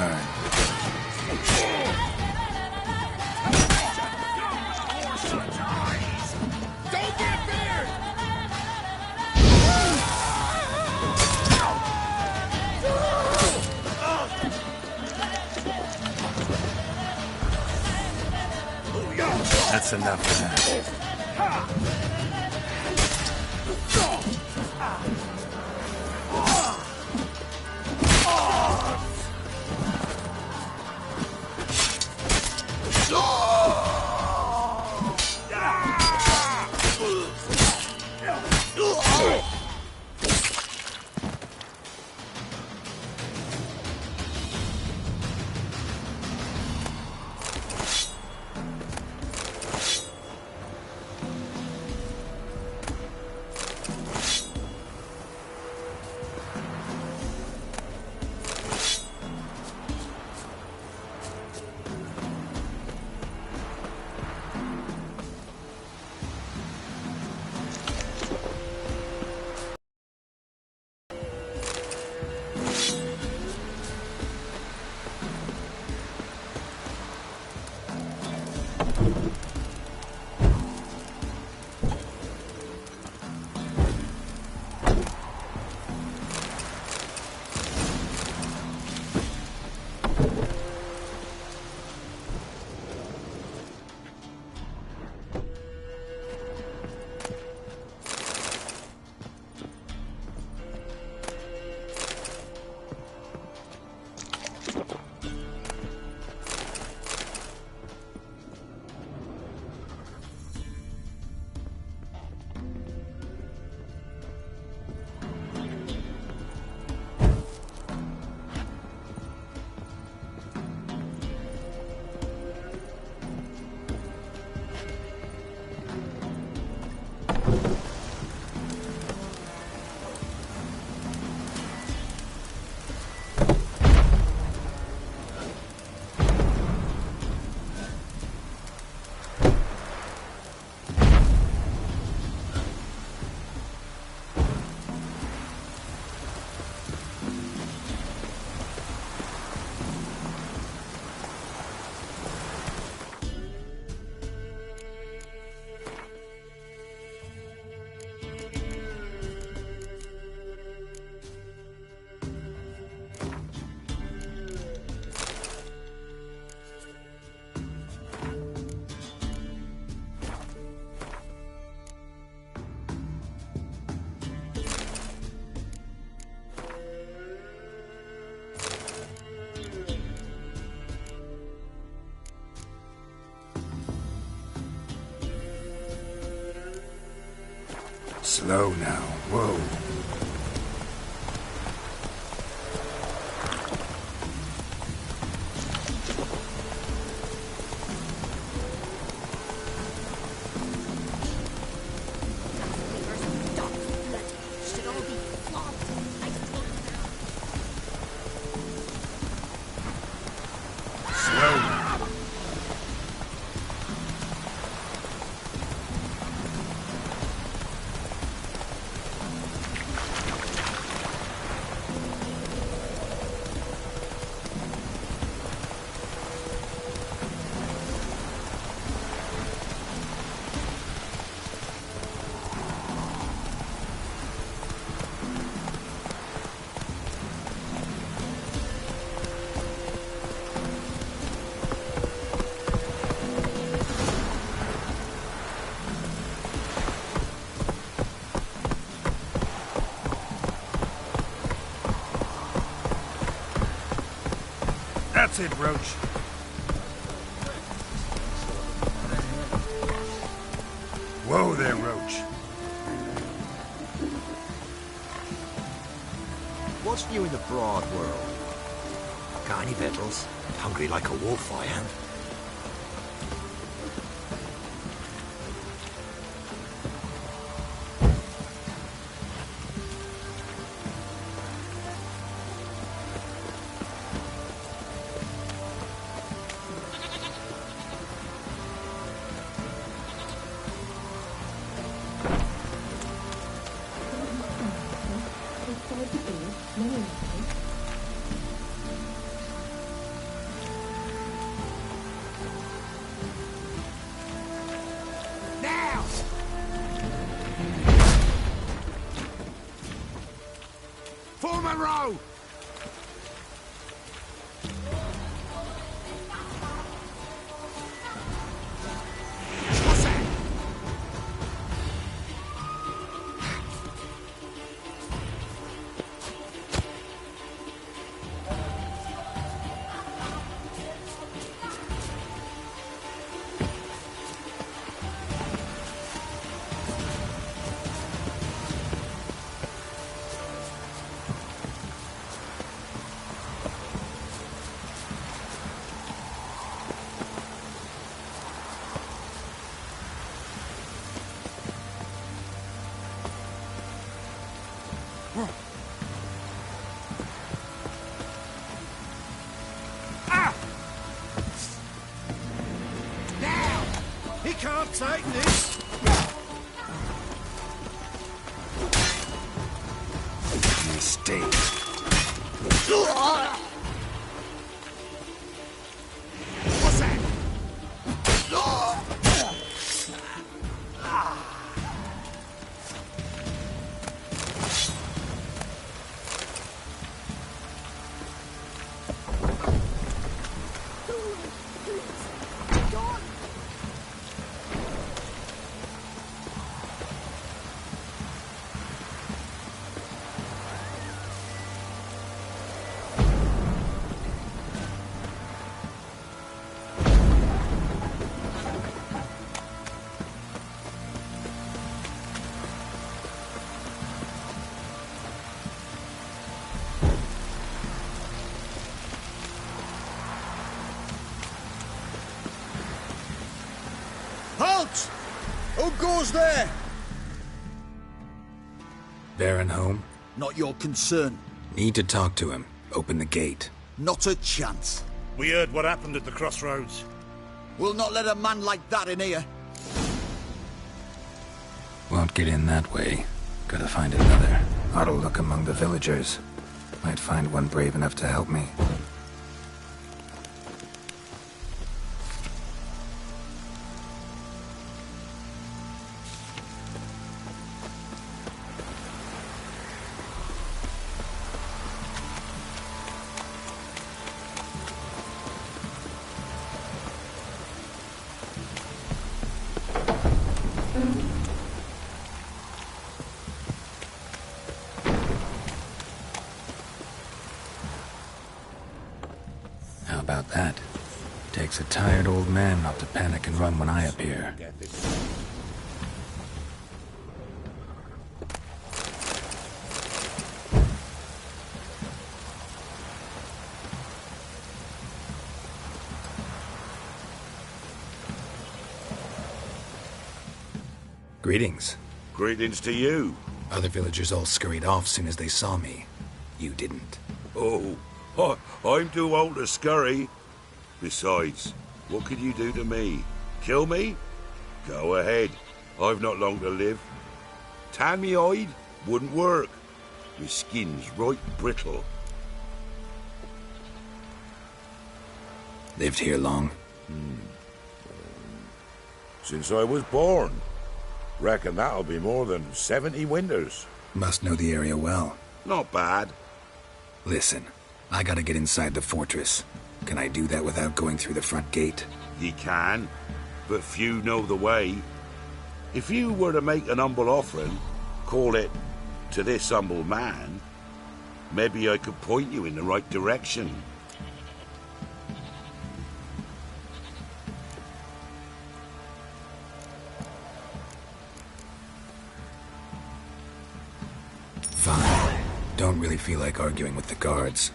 burn. Don't get feared! That's enough of that. Slow now. Whoa. That's it, Roach. Whoa there, Roach. What's new in the broad world? Got any victuals? Hungry like a wolf, I am. a row! What's that? He can't take this! Mistake. What's that? Halt! Who goes there? Baron home? Not your concern. Need to talk to him. Open the gate. Not a chance. We heard what happened at the crossroads. We'll not let a man like that in here. Won't get in that way. Gotta find another. Ought to look among the villagers. Might find one brave enough to help me. How about that? Takes a tired old man not to panic and run when I appear. Greetings. Greetings to you. Other villagers all scurried off soon as they saw me. You didn't. Oh, I'm too old to scurry. Besides, what could you do to me? Kill me? Go ahead. I've not long to live. Tan me hide? Wouldn't work. My skin's right brittle. Lived here long? Since I was born. Reckon that'll be more than 70 winters. Must know the area well. Not bad. Listen, I gotta get inside the fortress. Can I do that without going through the front gate? Ye can, but few know the way. If you were to make an humble offering, call it, to this humble man, maybe I could point you in the right direction. Fine. Don't really feel like arguing with the guards.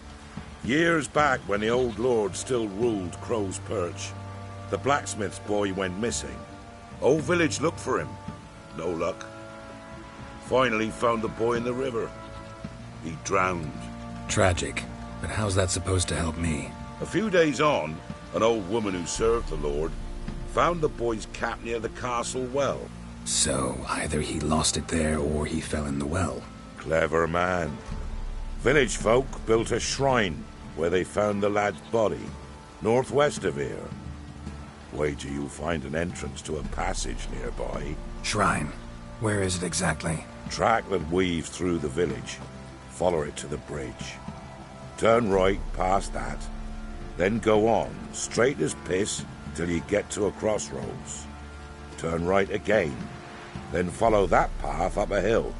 Years back, when the old lord still ruled Crow's Perch, the blacksmith's boy went missing. Whole village looked for him. No luck. Finally found the boy in the river. He drowned. Tragic. But how's that supposed to help me? A few days on, an old woman who served the lord found the boy's cap near the castle well. So, either he lost it there or he fell in the well. Clever man. Village folk built a shrine where they found the lad's body, northwest of here. Wait till you find an entrance to a passage nearby. Shrine? Where is it exactly? Track that weaves through the village. follow it to the bridge. Turn right past that, then go on, straight as piss, till you get to a crossroads. Turn right again, then follow that path up a hill.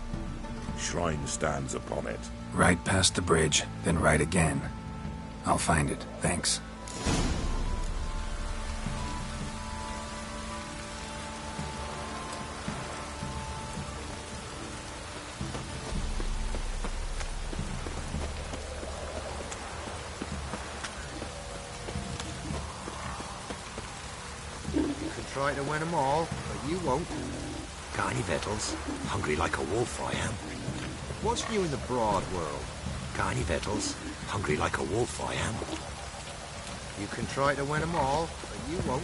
Shrine stands upon it. Right past the bridge, then right again. I'll find it, thanks. Try to win them all, but you won't. Got any victuals? Hungry like a wolf, I am. What's new in the broad world? Got any victuals? Hungry like a wolf, I am. You can try to win them all, but you won't.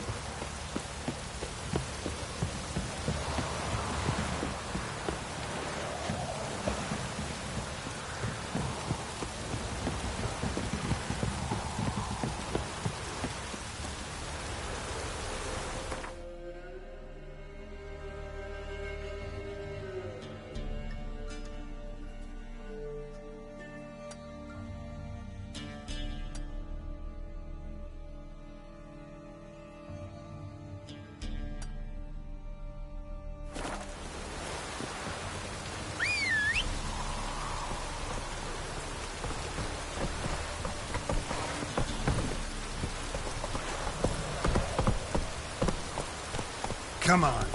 Come on.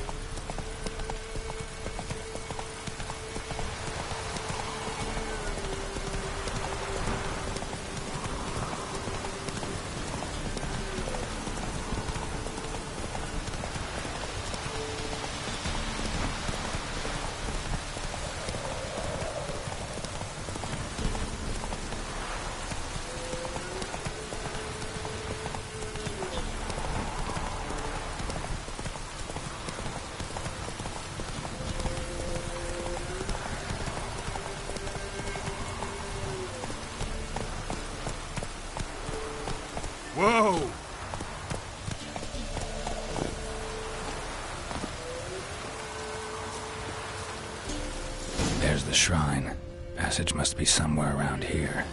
Whoa! There's the shrine. Passage must be somewhere around here.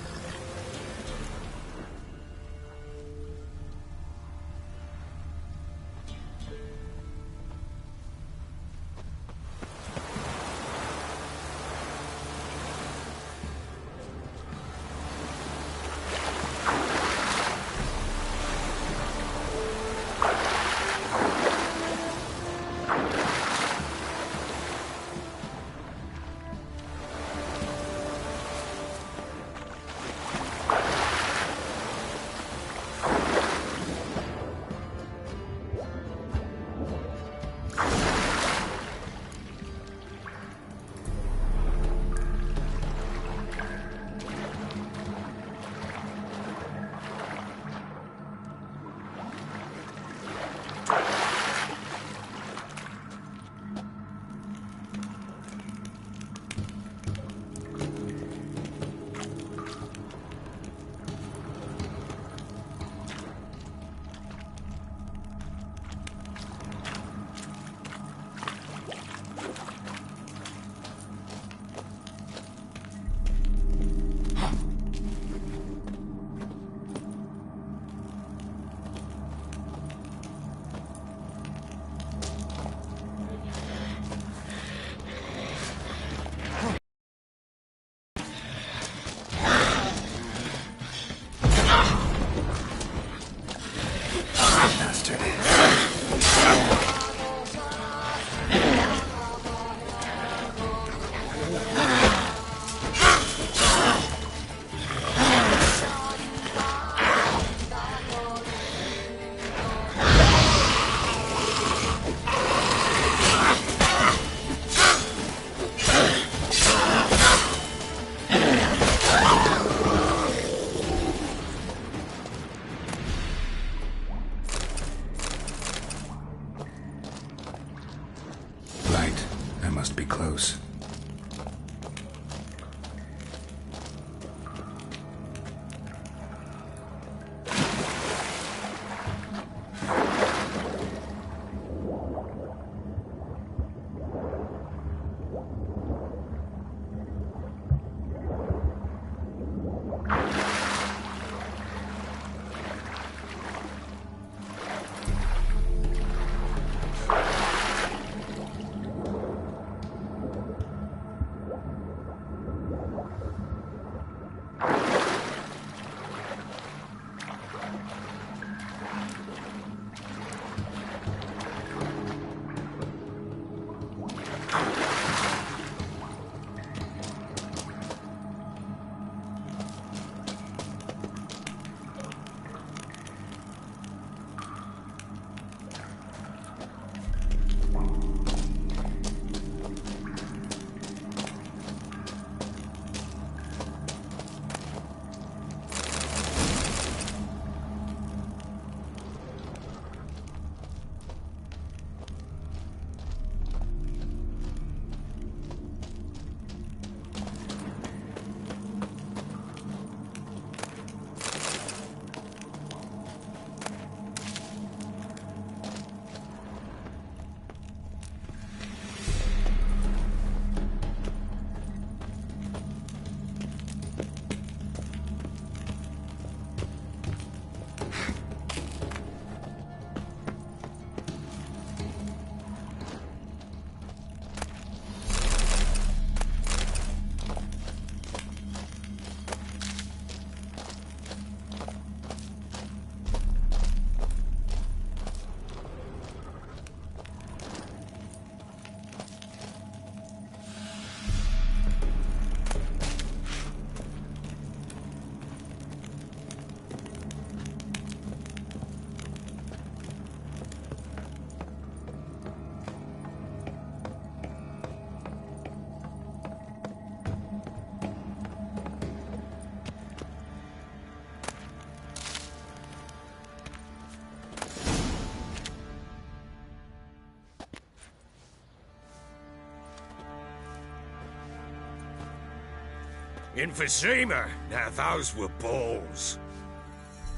Emphysema. Now those were balls.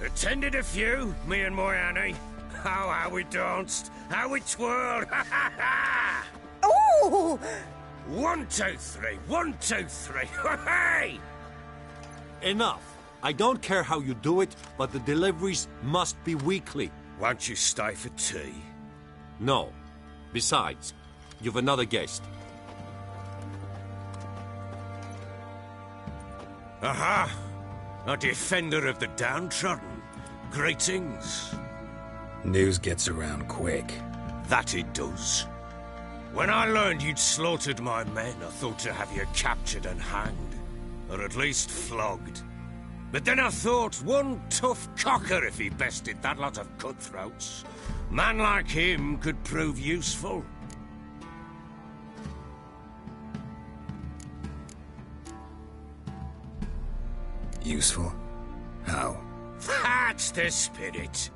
Attended a few, me and my Annie. Oh, how we danced, how we twirled. Ha ha ha! Oh! 1, 2, 3. 1, 2, 3. Hey! Enough. I don't care how you do it, but the deliveries must be weekly. Won't you stay for tea? No. Besides, you've another guest. Aha! A defender of the downtrodden. Greetings. News gets around quick. That it does. When I learned you'd slaughtered my men, I thought to have you captured and hanged. Or at least flogged. But then I thought, one tough cocker if he bested that lot of cutthroats. Man like him could prove useful. Useful? How? That's the spirit.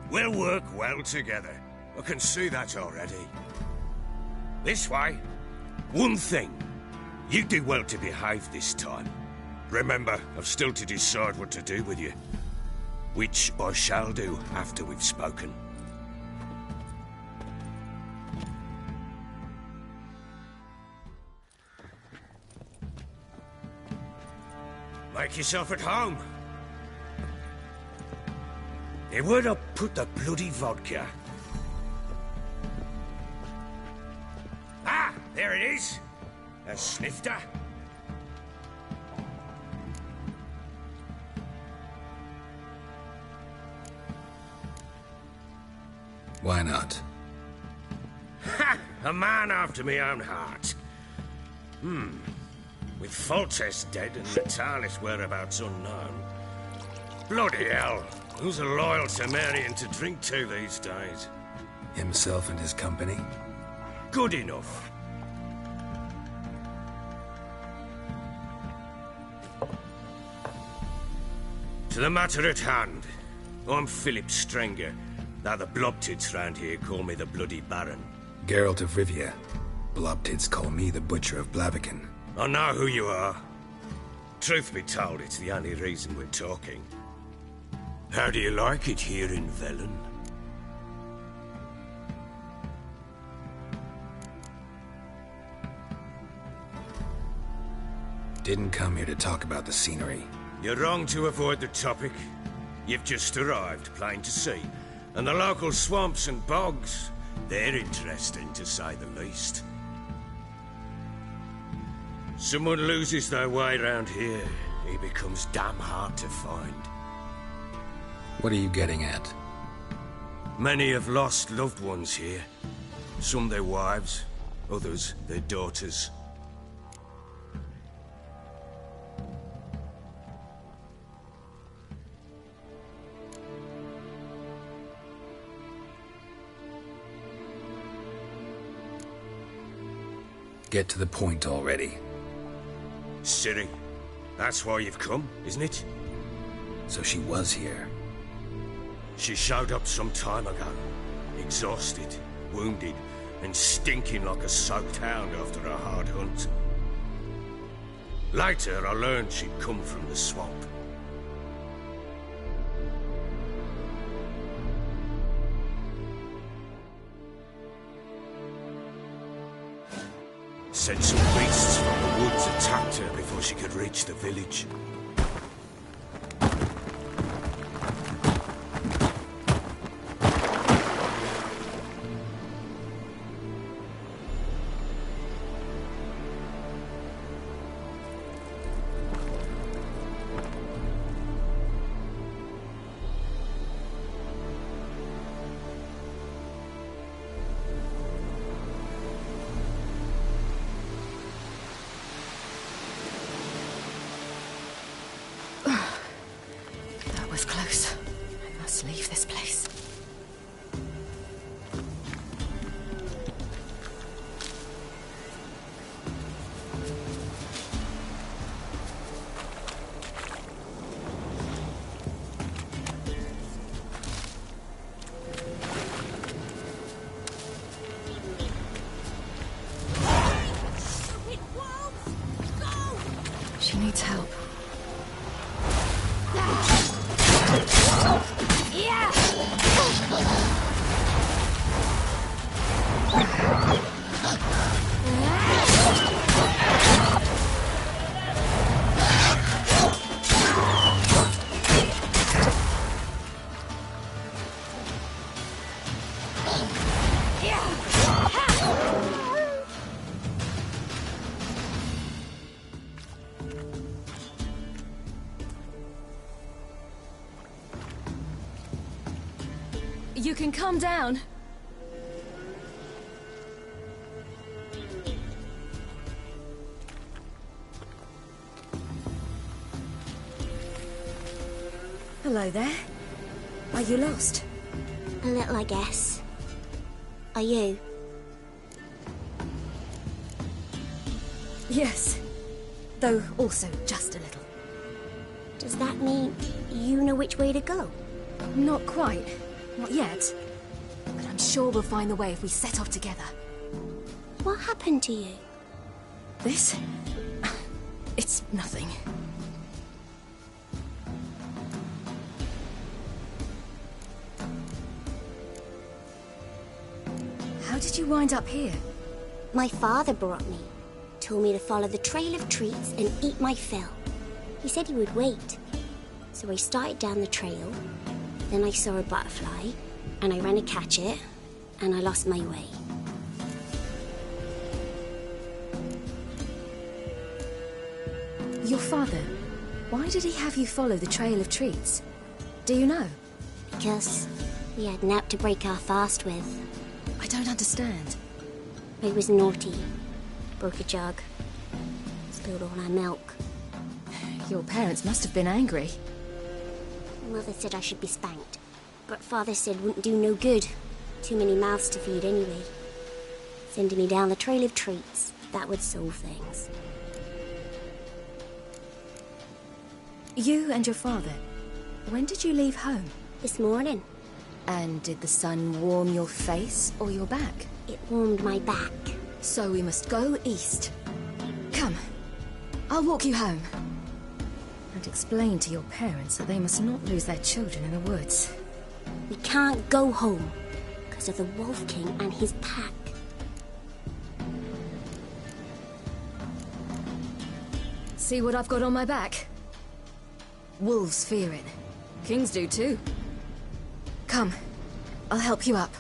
We'll work well together. I can see that already. This way. One thing. You do well to behave this time. Remember, I've still to decide what to do with you. Which I shall do after we've spoken. Make yourself at home. Hey, where'd I put the bloody vodka? Ah, there it is. A snifter. Why not? Ha! A man after my own heart. With Foltest dead and Natalis whereabouts unknown. Bloody hell. Who's loyal to Marion to drink to these days? Himself and his company? Good enough. To the matter at hand. I'm Philip Strenger. Now the Blobtids round here call me the Bloody Baron. Geralt of Rivia. Blobtids call me the Butcher of Blaviken. I know who you are. Truth be told, it's the only reason we're talking. How do you like it here in Velen? Didn't come here to talk about the scenery. You're wrong to avoid the topic. You've just arrived, plain to see. And the local swamps and bogs, they're interesting to say the least. Someone loses their way around here, he becomes damn hard to find. What are you getting at? Many have lost loved ones here. Some their wives, others their daughters. Get to the point already. Ciri, that's why you've come, isn't it? So she was here. She showed up some time ago. Exhausted, wounded, and stinking like a soaked hound after a hard hunt. Later, I learned she'd come from the swamp. Said some beasts from the woods attacked her before she could reach the village. She needs help. You can calm down. Hello there. Are you lost? A little, I guess. Are you? Yes. Though also just a little. Does that mean you know which way to go? Not quite. Not yet. But I'm sure we'll find the way if we set off together. What happened to you? This? It's nothing. How did you wind up here? My father brought me. Told me to follow the trail of treats and eat my fill. He said he would wait. So I started down the trail. Then I saw a butterfly, and I ran to catch it, and I lost my way. Your father, why did he have you follow the trail of treats? Do you know? Because we had naught to break our fast with. I don't understand. I was naughty. Broke a jug. Spilled all our milk. Your parents must have been angry. Mother said I should be spanked, but Father said wouldn't do no good. Too many mouths to feed anyway. Sending me down the trail of treats, that would solve things. You and your father, when did you leave home? This morning. And did the sun warm your face or your back? It warmed my back. So we must go east. Come, I'll walk you home. And explain to your parents that they must not lose their children in the woods. We can't go home because of the Wolf King and his pack. See what I've got on my back? Wolves fear it. Kings do too. Come, I'll help you up.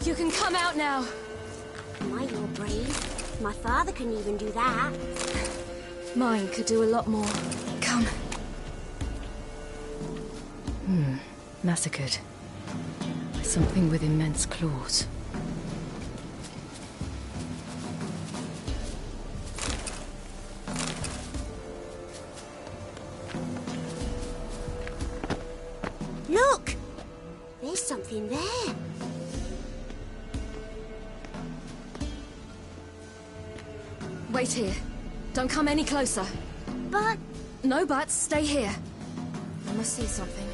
You can come out now. My, you're brave. My father couldn't even do that. Mine could do a lot more. Come. Massacred. By something with immense claws. Look! There's something there. Wait here. Don't come any closer. But... No buts. Stay here. I must see something.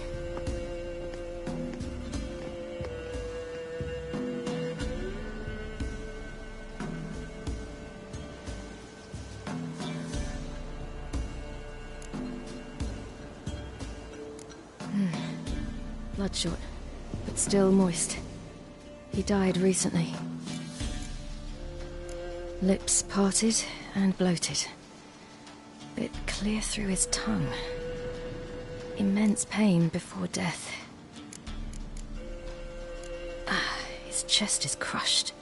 bloodshot, but still moist. He died recently. Lips parted and bloated. Bit clear through his tongue. Immense pain before death. His chest is crushed.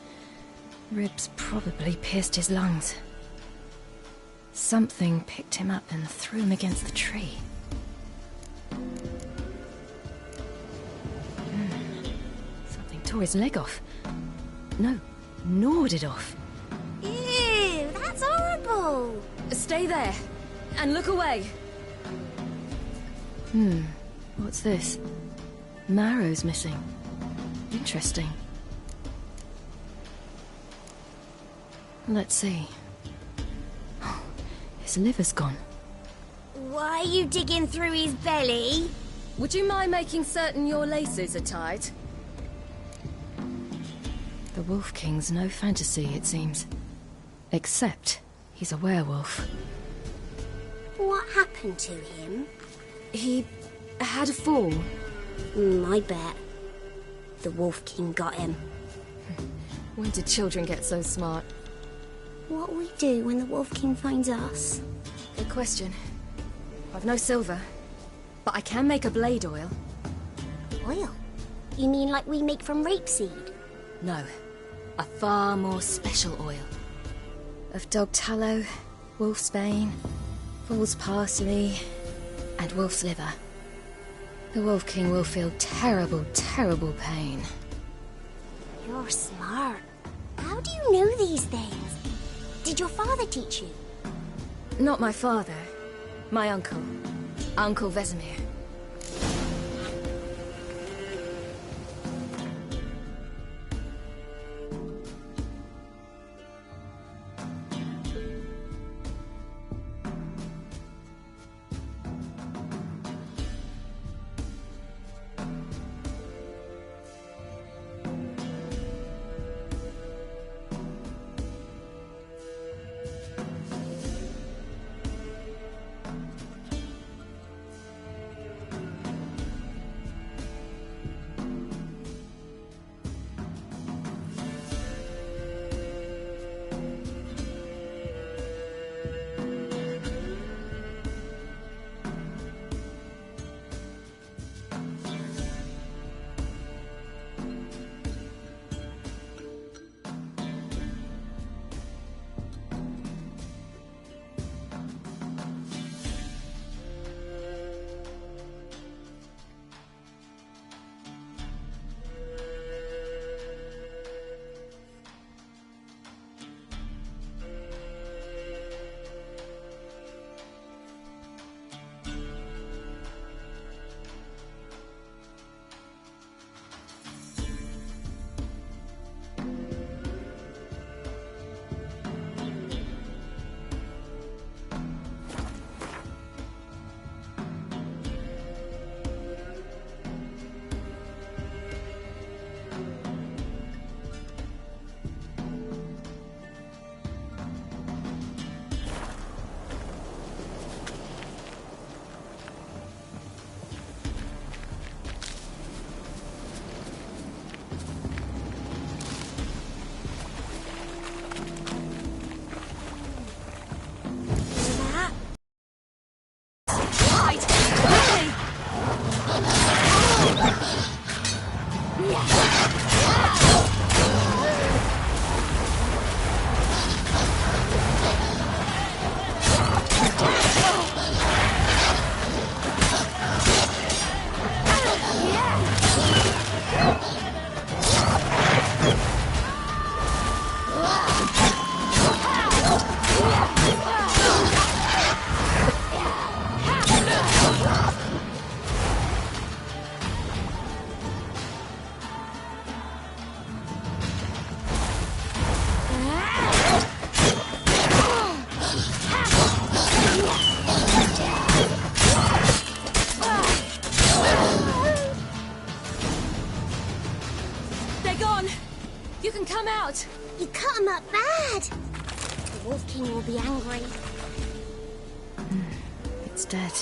Ribs probably pierced his lungs. Something picked him up and threw him against the tree. Something tore his leg off. No, gnawed it off. Ew, that's horrible! Stay there, and look away. What's this? Marrow's missing. Interesting. Let's see. Oh, his liver's gone. Why are you digging through his belly? Would you mind making certain your laces are tied? The Wolf King's no fantasy, it seems. Except he's a werewolf. What happened to him? He had a fall. I bet. The Wolf King got him. When did children get so smart? What'll we do when the Wolf King finds us? Good question. I've no silver, but I can make a blade oil. Oil? You mean like we make from rapeseed? No, a far more special oil. Of dog tallow, wolfsbane, fool's parsley, and wolf's liver. The Wolf King will feel terrible, terrible pain. You're smart. How do you know these things? Did your father teach you? Not my father. My uncle. Uncle Vesemir. You cut him up bad. The Wolf King will be angry. It's dead.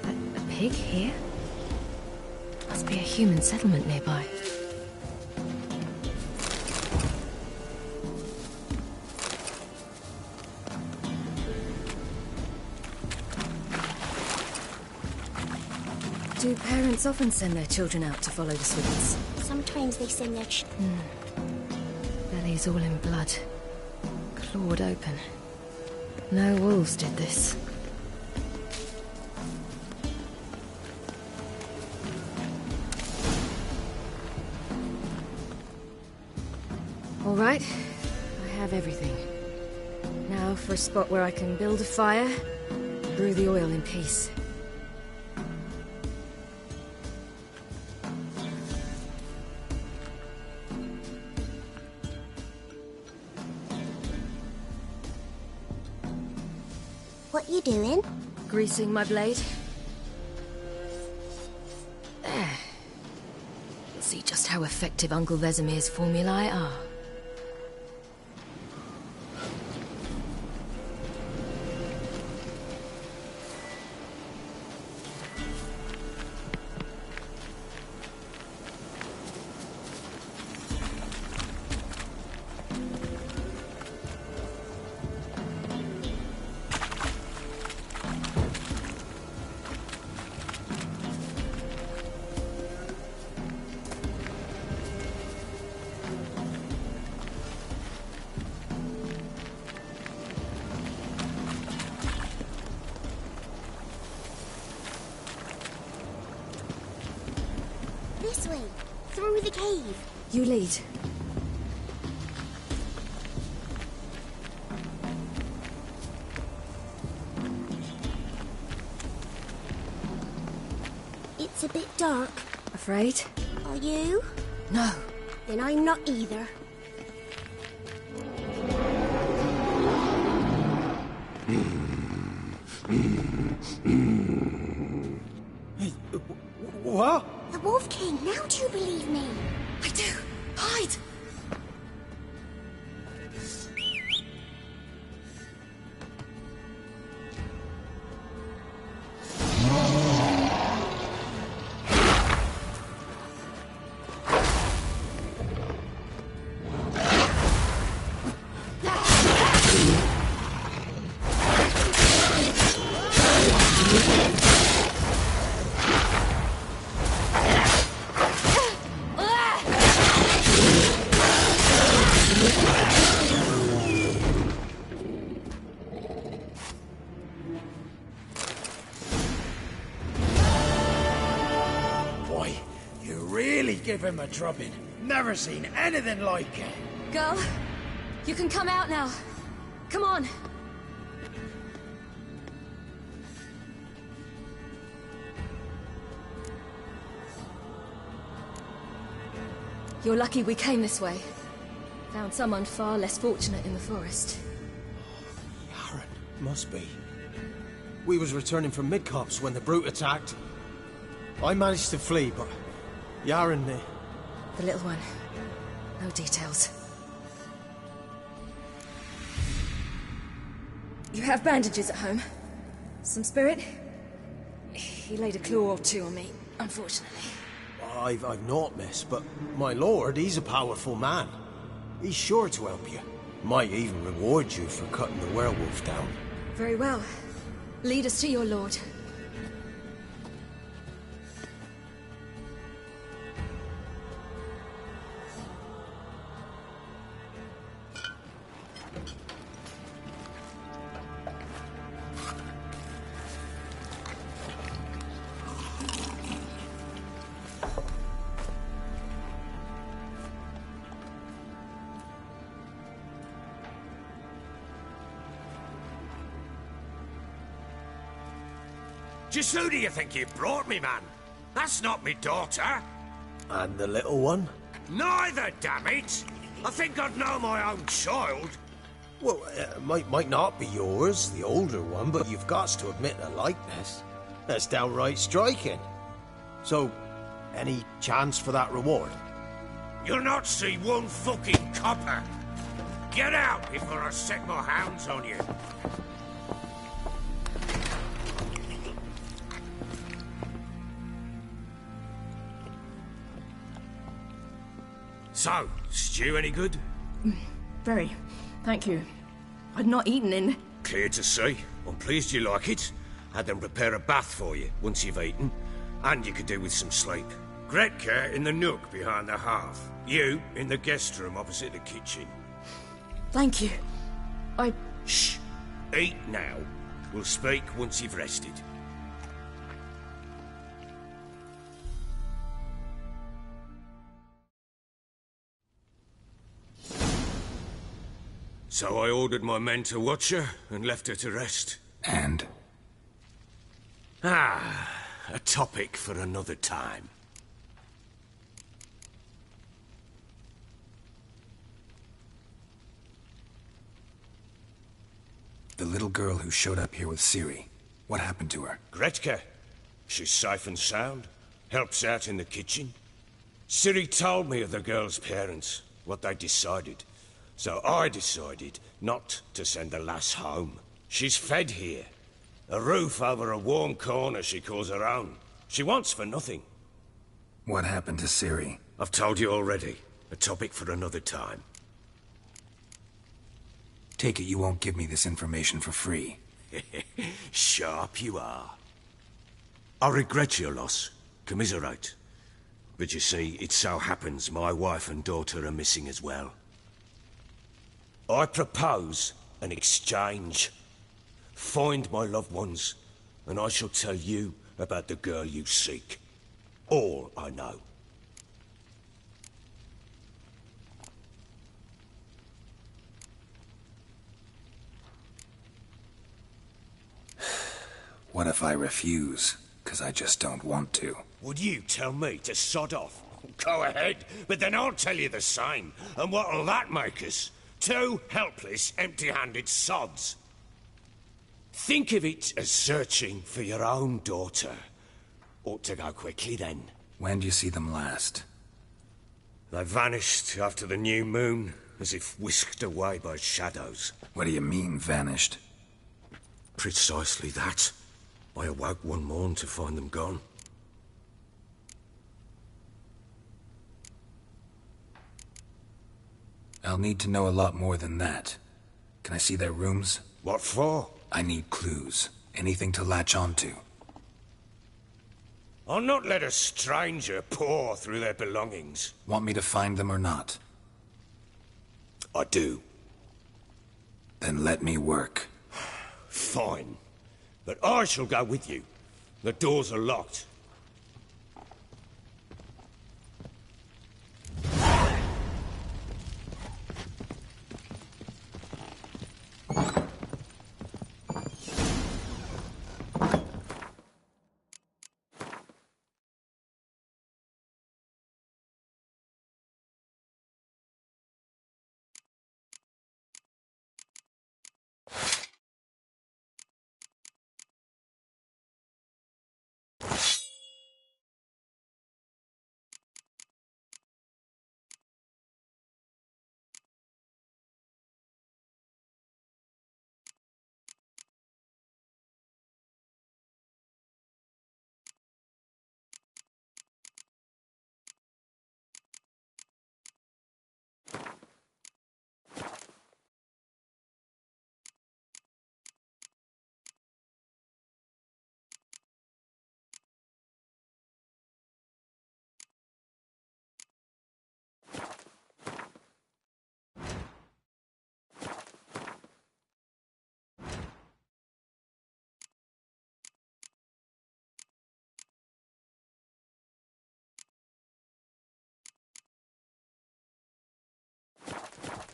A pig here? Must be a human settlement nearby. Do parents often send their children out to follow the Swiggins? Sometimes they send their Bellies all in blood. Clawed open. No wolves did this. All right. I have everything. Now for a spot where I can build a fire, brew the oil in peace. What you doing? Greasing my blade. There. See just how effective Uncle Vesemir's formulae are. This way, through the cave. You lead. It's a bit dark. Afraid? Are you? No. Then I'm not either. What? The Wolf King, now do you believe me? I do. Hide! Give him a drubbing. Never seen anything like it. Girl, you can come out now. Come on. You're lucky we came this way. Found someone far less fortunate in the forest. Yaren, must be. We was returning from Midcopse when the brute attacked. I managed to flee, but Yaren, the little one. No details. You have bandages at home? Some spirit? He laid a claw or two on me, unfortunately. I've naught, miss, but my lord, he's a powerful man. He's sure to help you. Might even reward you for cutting the werewolf down. Very well. Lead us to your lord. Just who do you think you brought me, man? That's not me daughter. And the little one? Neither, damn it! I think I'd know my own child. Well, might not be yours, the older one, but you've got to admit a likeness. That's downright striking. So, any chance for that reward? You'll not see one fucking copper. Get out before I set my hounds on you. So, stew any good? Very. Thank you. I'd not eaten in... Clear to see. I'm pleased you like it. Had them prepare a bath for you once you've eaten. And you could do with some sleep. Gretka in the nook behind the hearth. You in the guest room opposite the kitchen. Thank you. Shh. Eat now. We'll speak once you've rested. So I ordered my men to watch her and left her to rest. And? A topic for another time. The little girl who showed up here with Ciri. What happened to her? Gretka. She's safe and sound. Helps out in the kitchen. Ciri told me of the girl's parents, what they decided. So I decided not to send the lass home. She's fed here. A roof over a warm corner she calls her own. She wants for nothing. What happened to Ciri? I've told you already. A topic for another time. Take it you won't give me this information for free. Sharp you are. I regret your loss. Commiserate. But you see, it so happens my wife and daughter are missing as well. I propose an exchange. Find my loved ones, and I shall tell you about the girl you seek. All I know. What if I refuse? 'Cause I just don't want to. Would you tell me to sod off? Go ahead, but then I'll tell you the same. And what'll that make us? Two helpless, empty-handed sods. Think of it as searching for your own daughter. Ought to go quickly, then. When do you see them last? They vanished after the new moon, as if whisked away by shadows. What do you mean, vanished? Precisely that. I awoke one morn to find them gone. I'll need to know a lot more than that. Can I see their rooms? What for? I need clues. Anything to latch onto. I'll not let a stranger pore through their belongings. Want me to find them or not? I do. Then let me work. Fine. But I shall go with you. The doors are locked.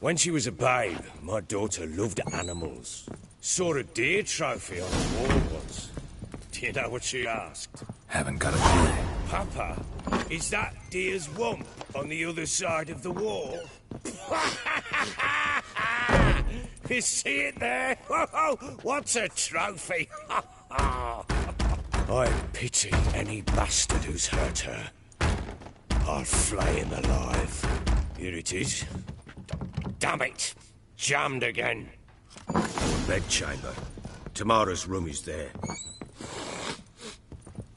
When she was a babe, my daughter loved animals. Saw a deer trophy on the wall once. Do you know what she asked? Haven't got a clue. Papa, is that deer's wump on the other side of the wall? You see it there? Whoa, what's a trophy? I pity any bastard who's hurt her. I'll flay him alive. Here it is. Damn it! Jammed again. Bedchamber. Tamara's room is there.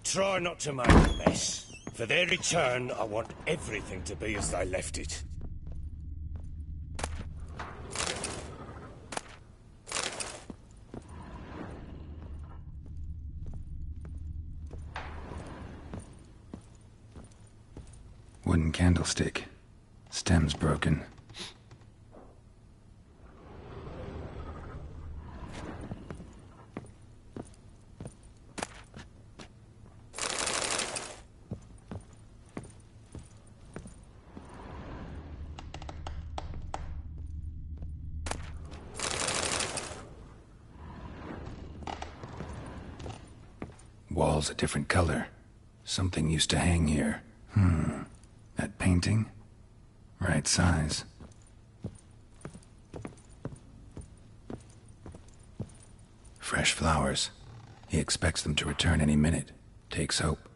Try not to make a mess. For their return, I want everything to be as they left it. Wooden candlestick. Stem's broken. Wall's a different color. Something used to hang here. That painting? Right size. Fresh flowers. He expects them to return any minute. Takes hope.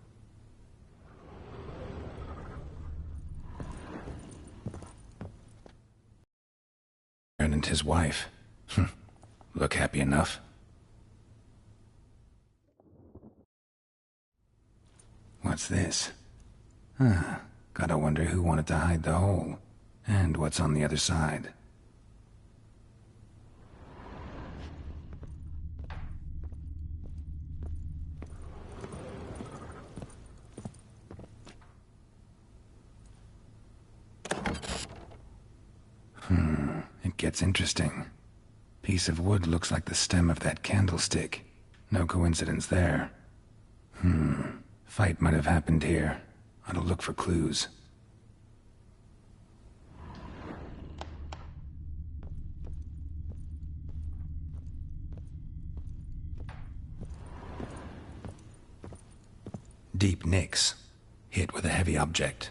And his wife. Look happy enough. What's this? Gotta wonder who wanted to hide the hole, and what's on the other side. It gets interesting. Piece of wood looks like the stem of that candlestick. No coincidence there. Fight might have happened here. Ought to look for clues. Deep nicks. Hit with a heavy object.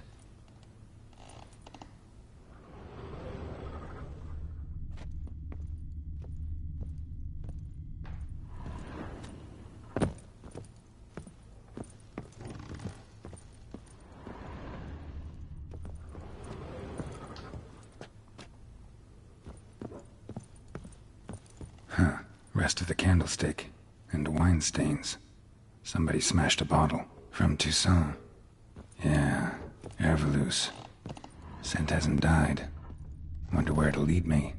Rest of the candlestick, and wine stains. Somebody smashed a bottle. From Toussaint. Yeah, Ervelus. Scent hasn't died. Wonder where it'll lead me.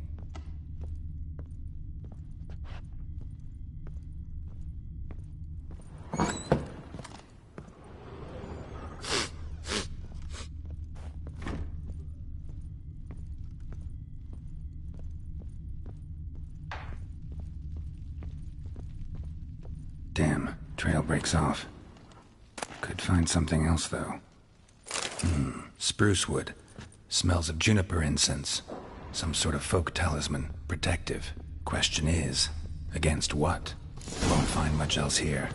Damn, trail breaks off. Could find something else, though. Spruce wood. Smells of juniper incense. Some sort of folk talisman. Protective. Question is, against what? Won't find much else here.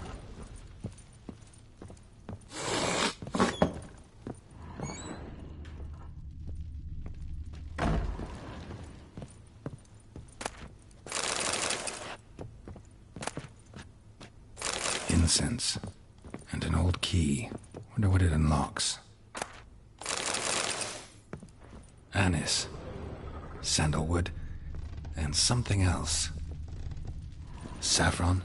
Incense. And an old key. Wonder what it unlocks. Anise. Sandalwood. And something else. Saffron?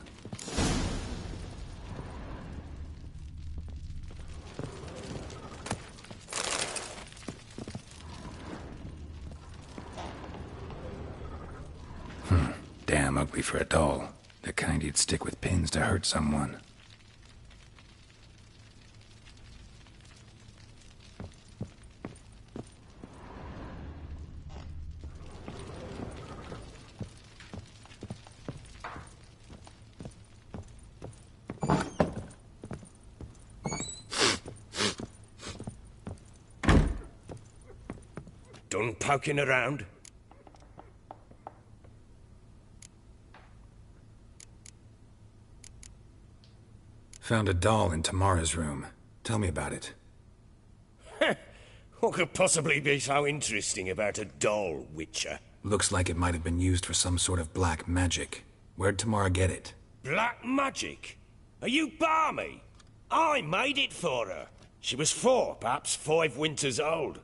Damn ugly for a doll. The kind you'd stick with pins to hurt someone. Done poking around? Found a doll in Tamara's room. Tell me about it. What could possibly be so interesting about a doll, Witcher? Looks like it might have been used for some sort of black magic. Where'd Tamara get it? Black magic? Are you balmy? I made it for her. She was 4, perhaps 5 winters old.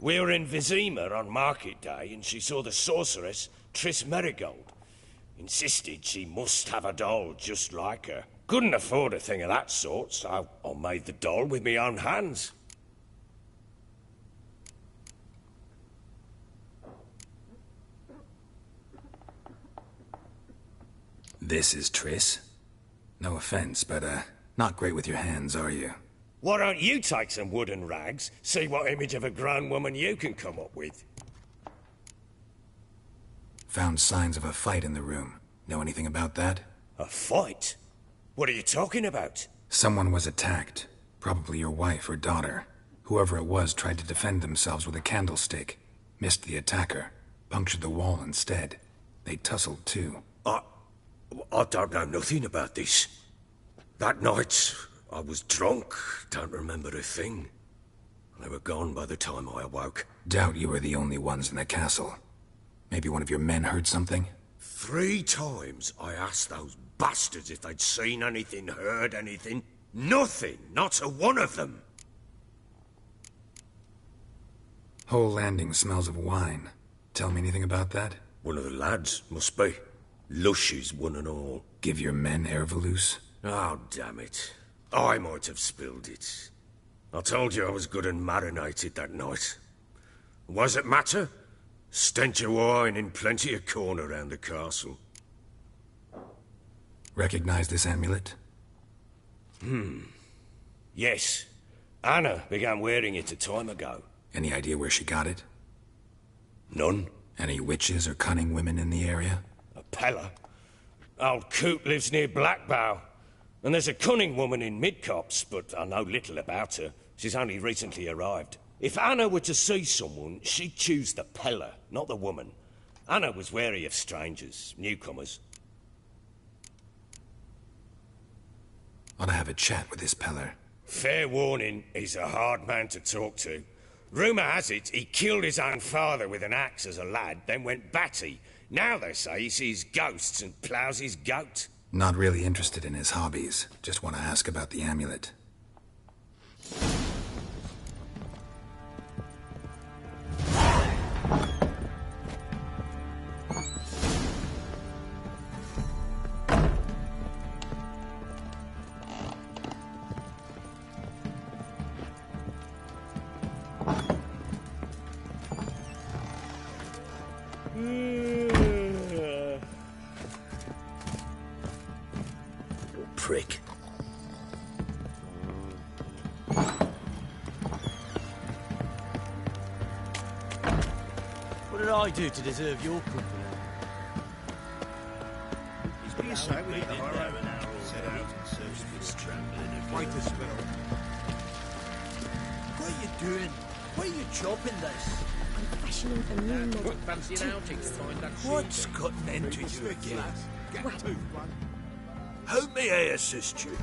We were in Vizima on market day, and she saw the sorceress, Triss Merigold. Insisted she must have a doll just like her. Couldn't afford a thing of that sort, so I made the doll with my own hands. This is Triss? No offense, but, not great with your hands, are you? Why don't you take some wooden rags, see what image of a grown woman you can come up with? Found signs of a fight in the room. Know anything about that? A fight? What are you talking about? Someone was attacked. Probably your wife or daughter. Whoever it was tried to defend themselves with a candlestick. Missed the attacker. Punctured the wall instead. They tussled too. I don't know nothing about this. That night, I was drunk. Don't remember a thing. They were gone by the time I awoke. Doubt you were the only ones in the castle. Maybe one of your men heard something? 3 times I asked those bastards if they'd seen anything, heard anything. Nothing! Not a one of them! Whole landing smells of wine. Tell me anything about that? One of the lads, must be. Lushes, one and all. Give your men Ervelus? Oh, damn it. I might have spilled it. I told you I was good and marinated that night. Was it matter? Stench of wine in plenty of corn around the castle. Recognize this amulet? Yes. Anna began wearing it a time ago. Any idea where she got it? None. Any witches or cunning women in the area? A Pella. Old Coot lives near Blackbow. And there's a cunning woman in Midcopse, but I know little about her. She's only recently arrived. If Anna were to see someone, she'd choose the Pella, not the woman. Anna was wary of strangers, newcomers. Ought to have a chat with this Peller. Fair warning, he's a hard man to talk to. Rumour has it he killed his own father with an axe as a lad, then went batty. Now they say he sees ghosts and ploughs his goat. Not really interested in his hobbies. Just want to ask about the amulet. Prick. What did I do to deserve your company? What do you say we need the hire an hour set out and search this trembling? Wait a spell. What are you doing? Why are you chopping this? I'm fashioning a new model. Fancy an outing to find that What's gotten into you again? Get to one. How may I assist you?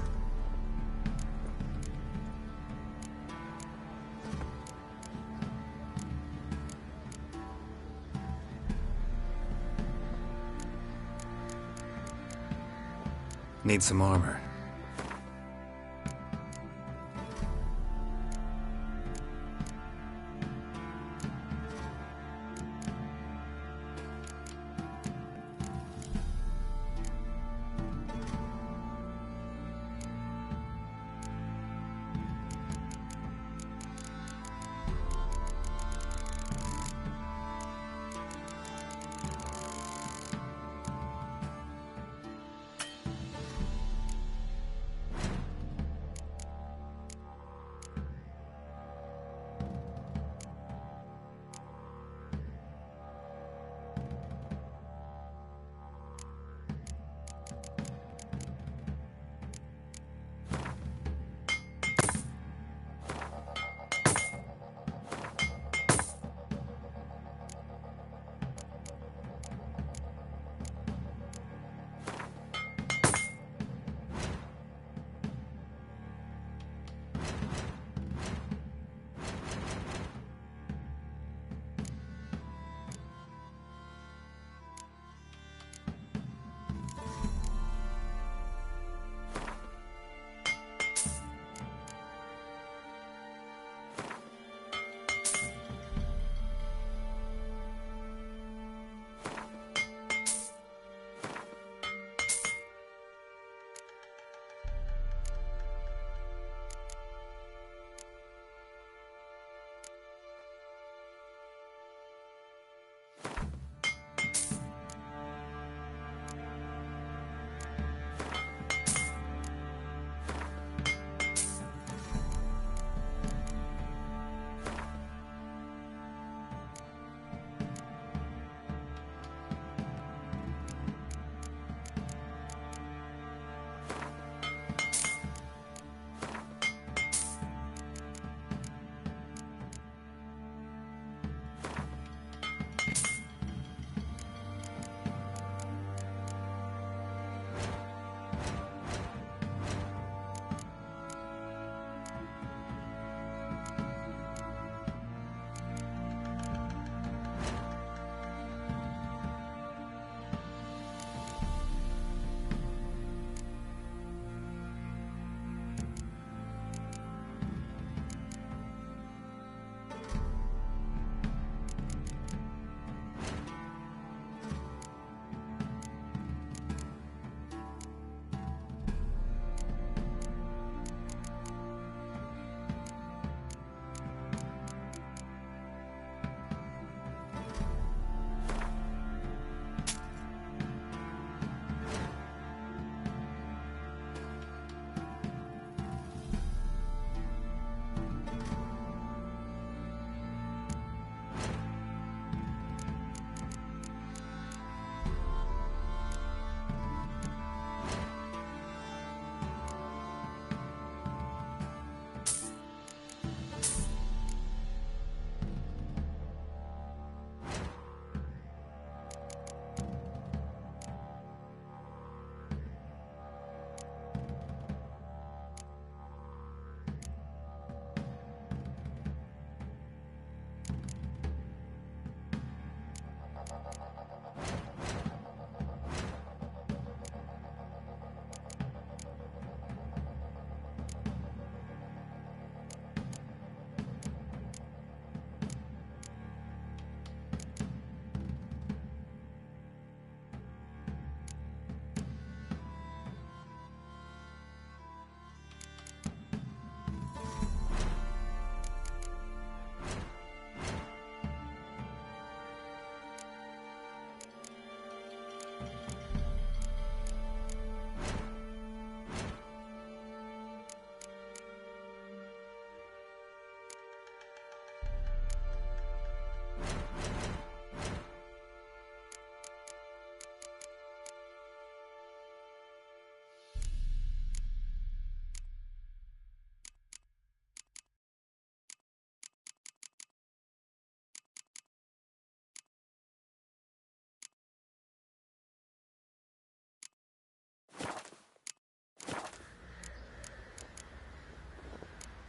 Need some armor.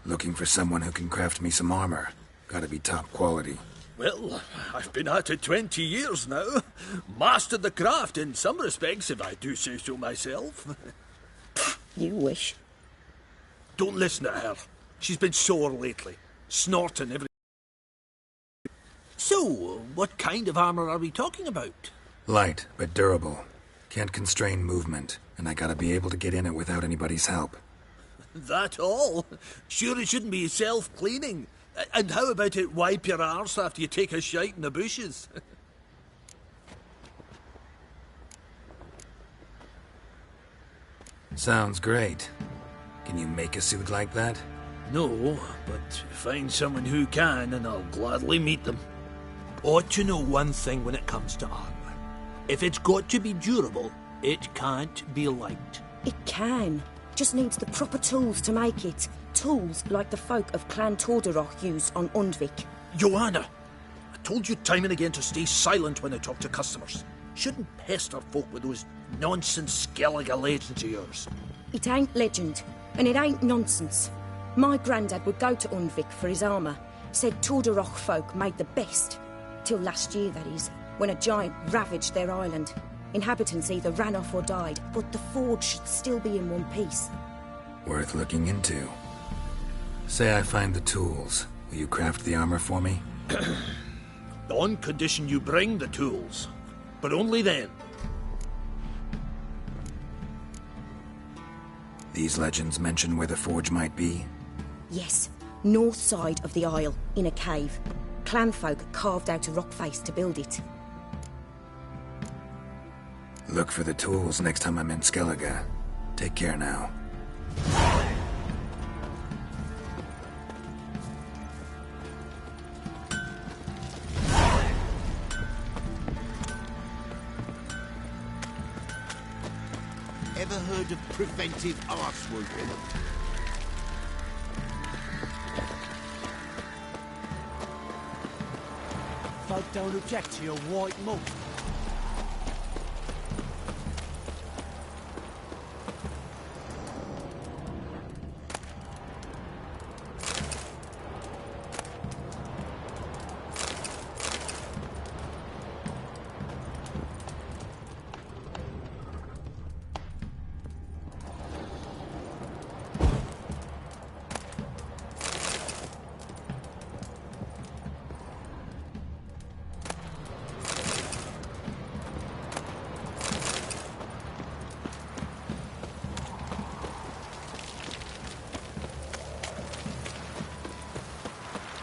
Looking for someone who can craft me some armor. Gotta be top quality. Well, I've been at it 20 years now. Mastered the craft in some respects, if I do say so myself. You wish. Don't listen to her. She's been sore lately. Snorting every... So, what kind of armor are we talking about? Light, but durable. Can't constrain movement, and I gotta be able to get in it without anybody's help. That all? Sure it shouldn't be self-cleaning. And how about it wipe your arse after you take a shite in the bushes? Sounds great. Can you make a suit like that? No, but find someone who can and I'll gladly meet them. Ought to know one thing when it comes to armor. If it's got to be durable, it can't be light. It can. Just needs the proper tools to make it. Tools like the folk of Clan Tordaroch use on Undvik. Joanna, I told you time and again to stay silent when I talk to customers. Shouldn't pester folk with those nonsense Skellige legends of yours. It ain't legend, and it ain't nonsense. My granddad would go to Undvik for his armour. Said Tordaroch folk made the best. Till last year, that is, when a giant ravaged their island. Inhabitants either ran off or died, but the forge should still be in one piece. Worth looking into. Say I find the tools. Will you craft the armor for me? On condition you bring the tools. But only then. These legends mention where the forge might be? Yes, north side of the isle, in a cave. Clanfolk carved out a rock face to build it. Look for the tools next time I'm in Skellige. Take care now. Ever heard of preventive arsewounding? Folk don't object to your white mug.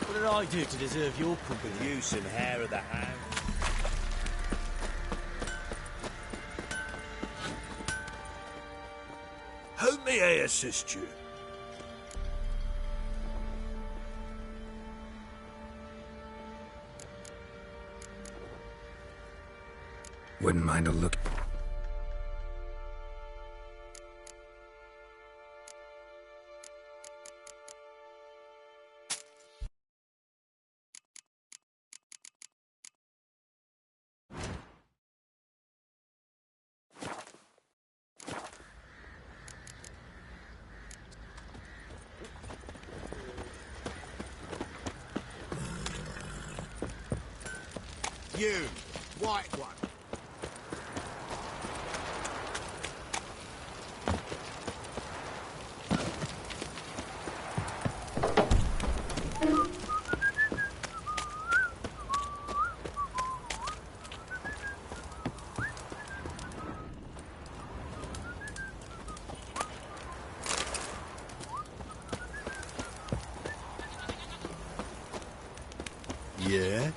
What did I do to deserve your company? Use and hair of the hand. How may I assist you? Wouldn't mind a look. You, white one. Yeah?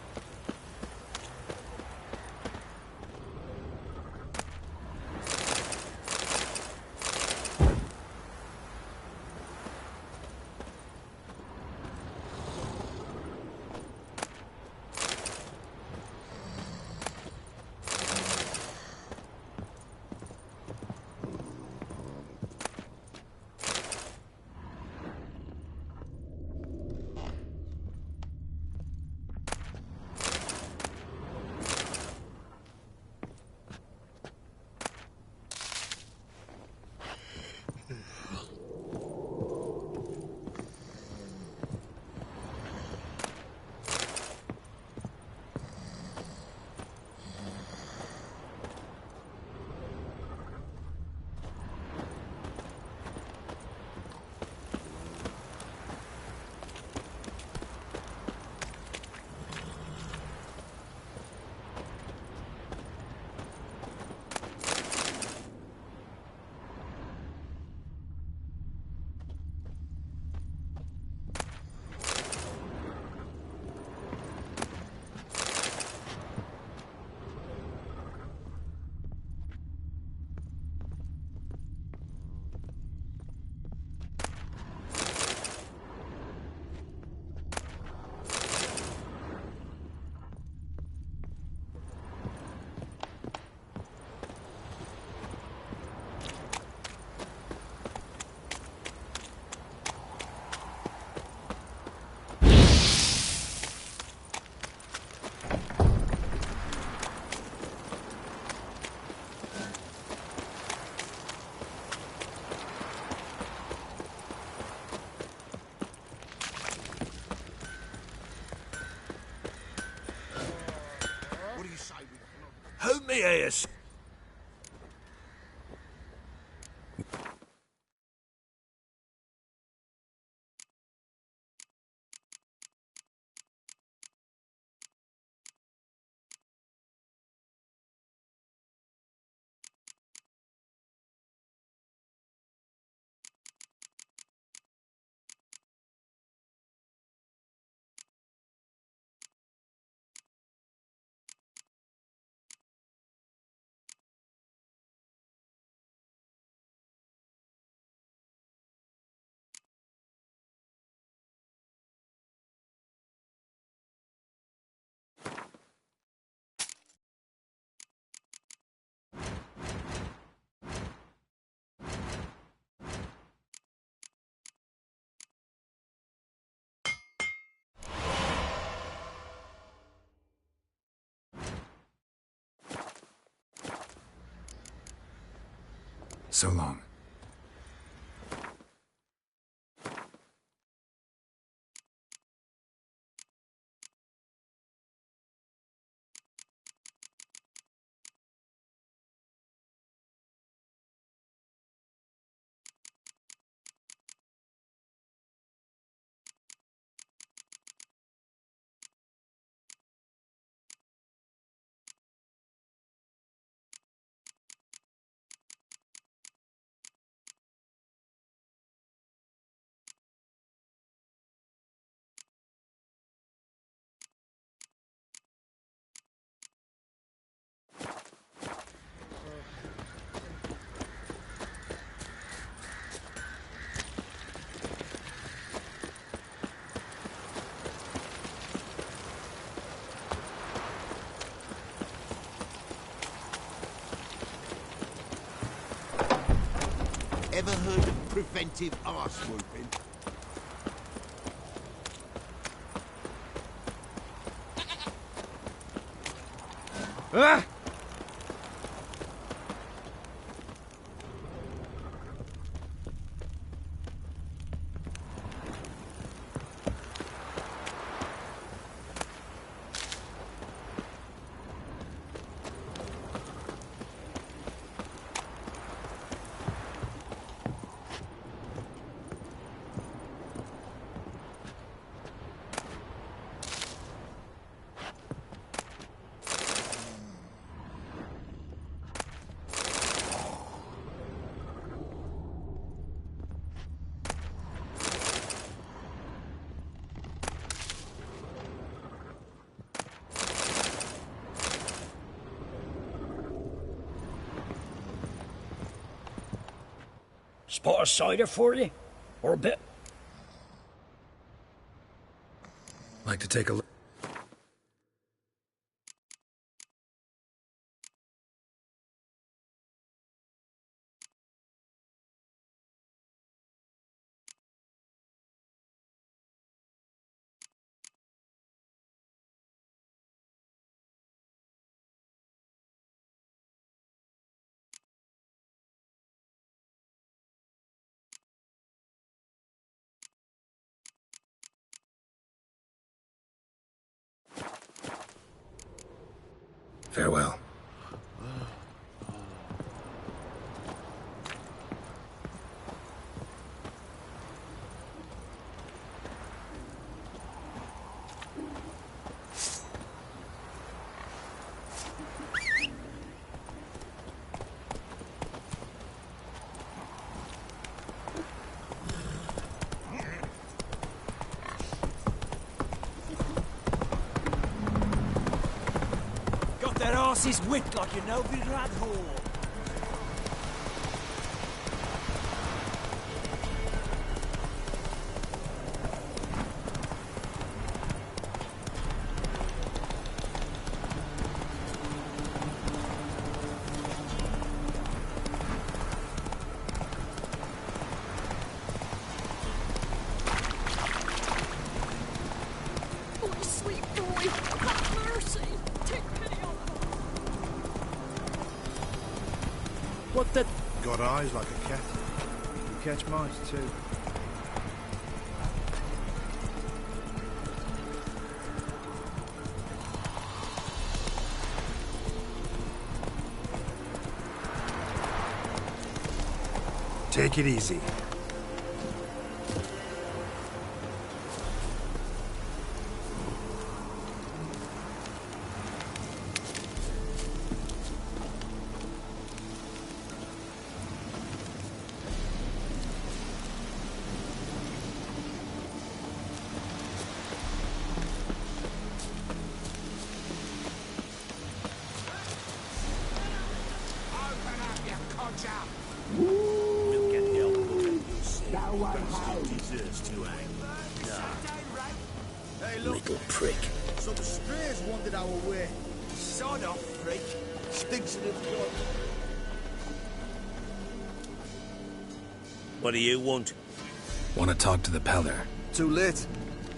Yes. So long. Ever heard of preventive arse whooping? Ah! Spot of cider for you? Or a bit? Like to take a look? Farewell. That arse is whipped like a no-good-lad whore. Oh, sweet boy, have mercy. Take pity on him. What the... Got eyes like a cat. You catch mice too. Take it easy. Little prick. Some strays wandered our way. Sod off, freak. Stinks of blood. What do you want? Want to talk to the Peller. Too late.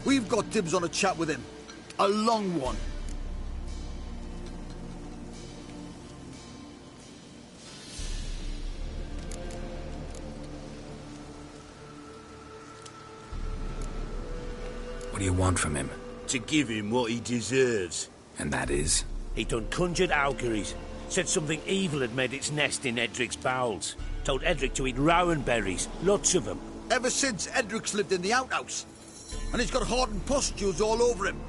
We've got dibs on a chat with him. A long one. What do you want from him? To give him what he deserves. And that is? He done conjured auguries. Said something evil had made its nest in Edric's bowels. Told Edric to eat rowan berries. Lots of them. Ever since Edric's lived in the outhouse. And he's got hardened pustules all over him.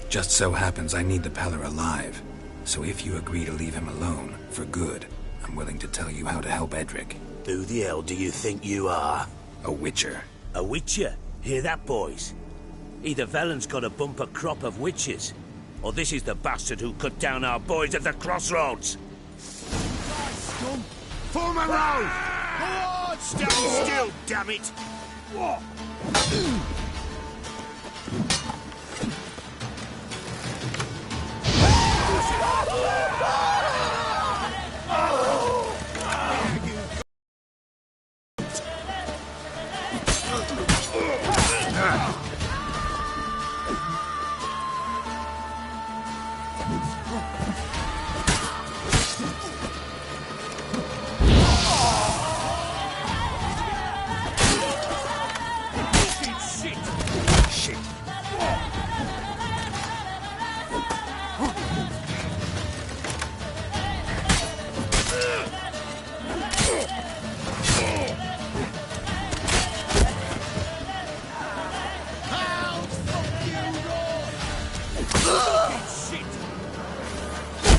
Just so happens I need the Peller alive. So if you agree to leave him alone, for good, I'm willing to tell you how to help Edric. Who the hell do you think you are? A witcher. A witcher? Hear that, boys? Either Velen's got a bumper crop of witches, or this is the bastard who cut down our boys at the crossroads. Form a row! Stand still, damn it!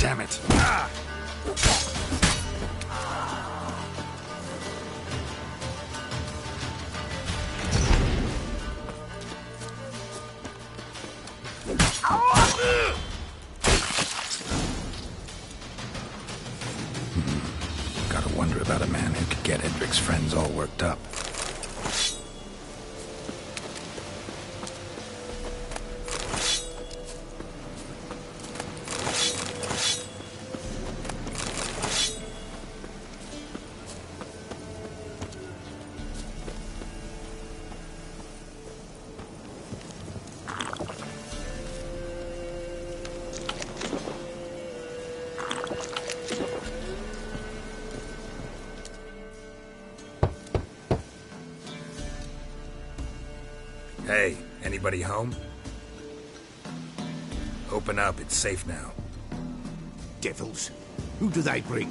Damn it. Gotta wonder about a man who could get Edric's friends all worked up. Hey, anybody home? Open up, it's safe now. Devils. Who do they bring?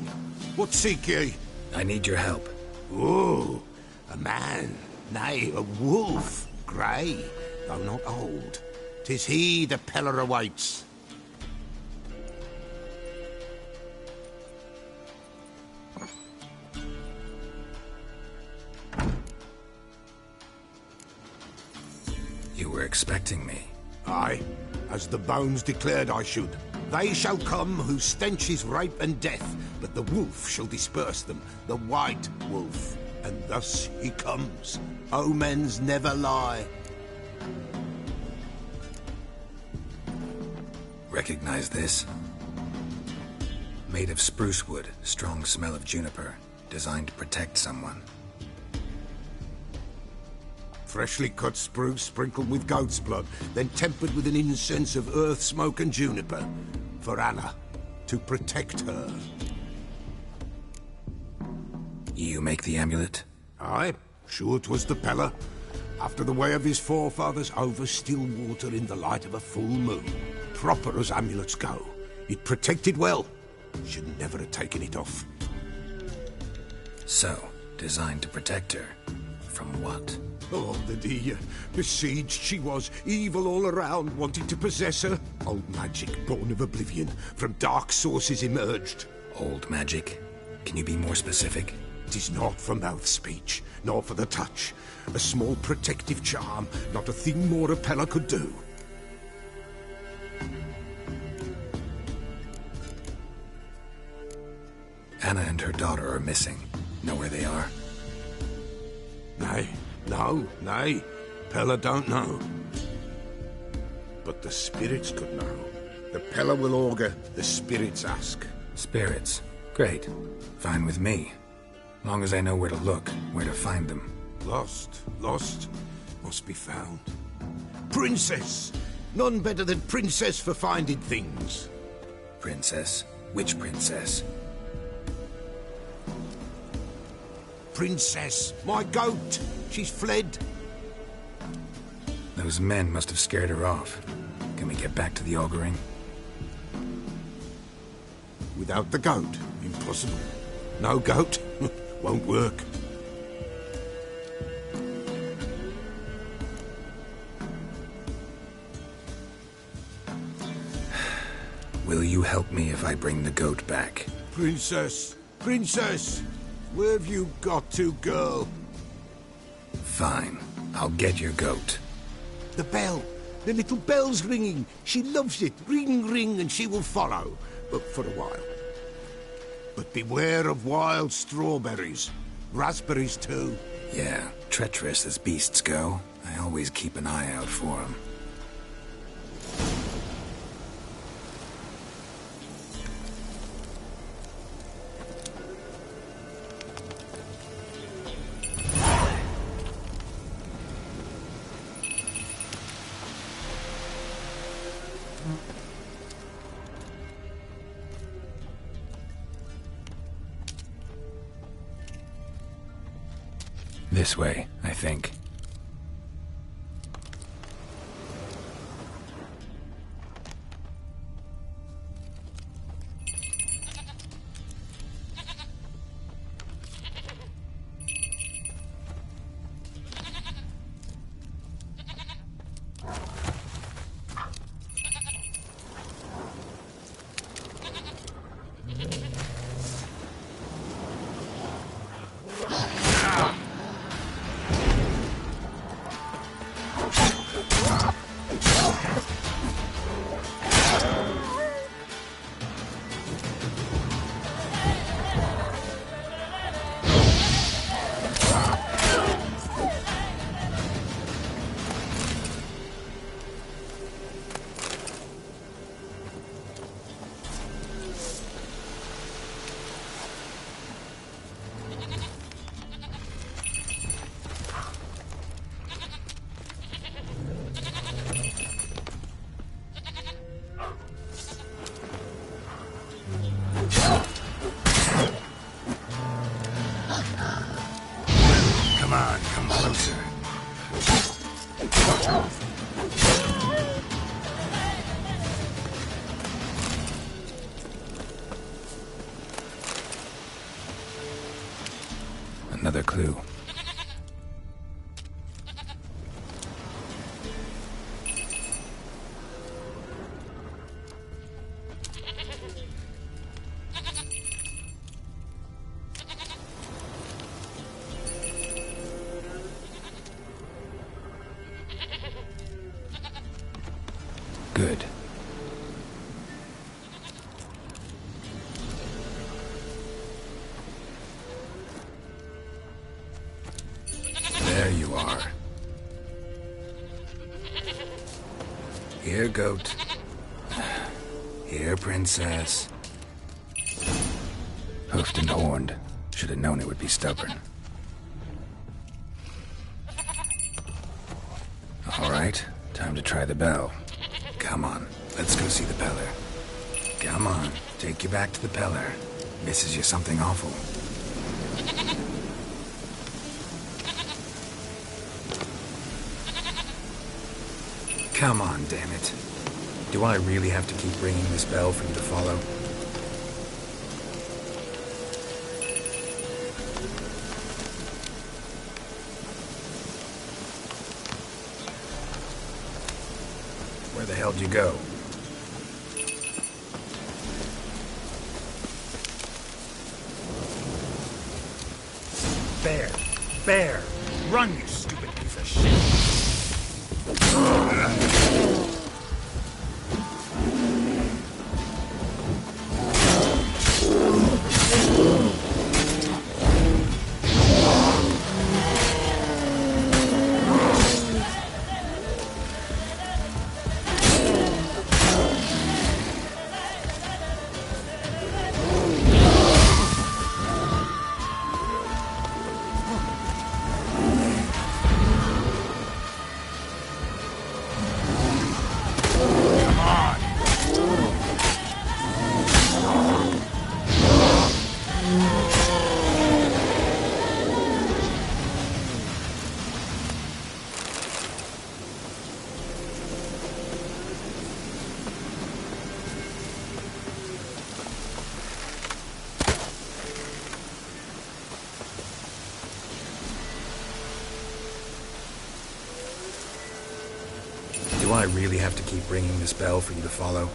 What seek ye? I need your help. Oh, a man. Nay, a wolf. Grey, though not old. 'Tis he the Peller awaits. You were expecting me. Aye, as the bones declared I should. They shall come whose stench is rape and death, but the wolf shall disperse them, the white wolf. And thus he comes. Omens never lie. Recognize this? Made of spruce wood, strong smell of juniper, designed to protect someone. Freshly cut spruce sprinkled with goat's blood, then tempered with an incense of earth, smoke and juniper. For Anna, to protect her. You make the amulet? Aye, sure 'twas the Peller. After the way of his forefathers over still water in the light of a full moon. proper as amulets go. It protected well. Should never have taken it off. So, designed to protect her. From what? Oh, the besieged she was, evil all around, wanting to possess her. Old magic, born of oblivion, from dark sources emerged. Old magic? Can you be more specific? 'Tis not for mouth speech, nor for the touch. A small protective charm, not a thing more a Pella could do. Anna and her daughter are missing. Know where they are? Nay, nay. Pella don't know. But the spirits could know. The Pella will augur, the spirits ask. Spirits? Great. Fine with me. Long as I know where to look, where to find them. Lost, must be found. Princess! None better than Princess for finding things. Princess? Which princess? Princess, my goat! She's fled. Those men must have scared her off. Can we get back to the auguring? Without the goat, impossible. No goat, won't work. Will you help me if I bring the goat back? Princess! Where have you got to, girl? Fine. I'll get your goat. The bell! The little bell's ringing. She loves it. Ring, ring, and she will follow. But for a while. But beware of wild strawberries. Raspberries, too. Yeah, treacherous as beasts go. I always keep an eye out for them. This way, I think. Come closer. Another clue. Good. There you are. Here, goat. Here, princess. Hoofed and horned. Should have known it would be stubborn. All right, time to try the bell. Come on, let's go see the Peller. Come on, take you back to the Peller. Misses you something awful. Come on, damn it. Do I really have to keep ringing this bell for you to follow? Where the hell did you go? Bear! Bear! Run, you stupid piece of shit! Do I really have to keep ringing this bell for you to follow?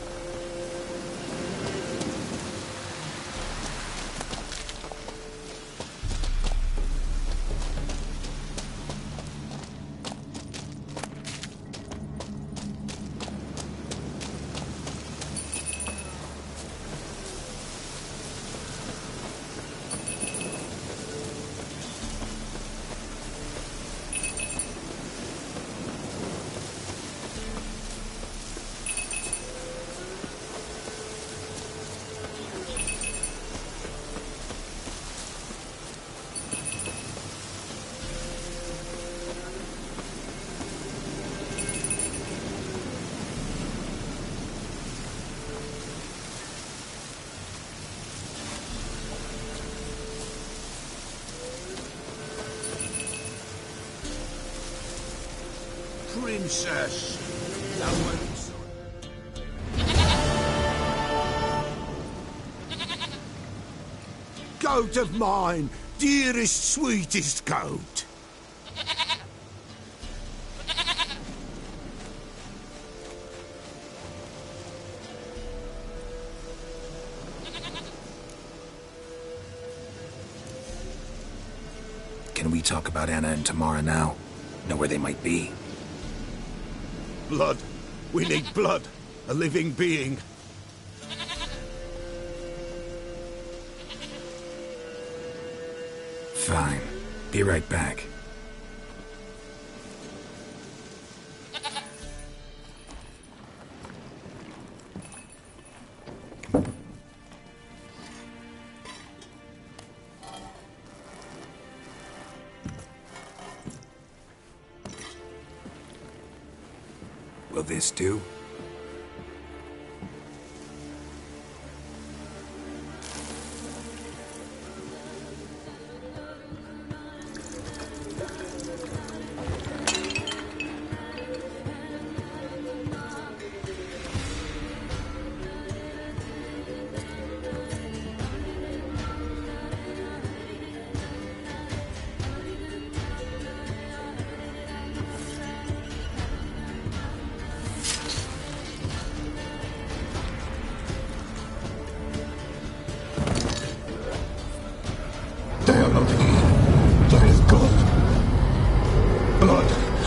Princess. No one's... Goat of mine, dearest, sweetest goat. Can we talk about Anna and Tamara now? Know where they might be? Blood. We need blood. A living being. Fine. Be right back. Will this do?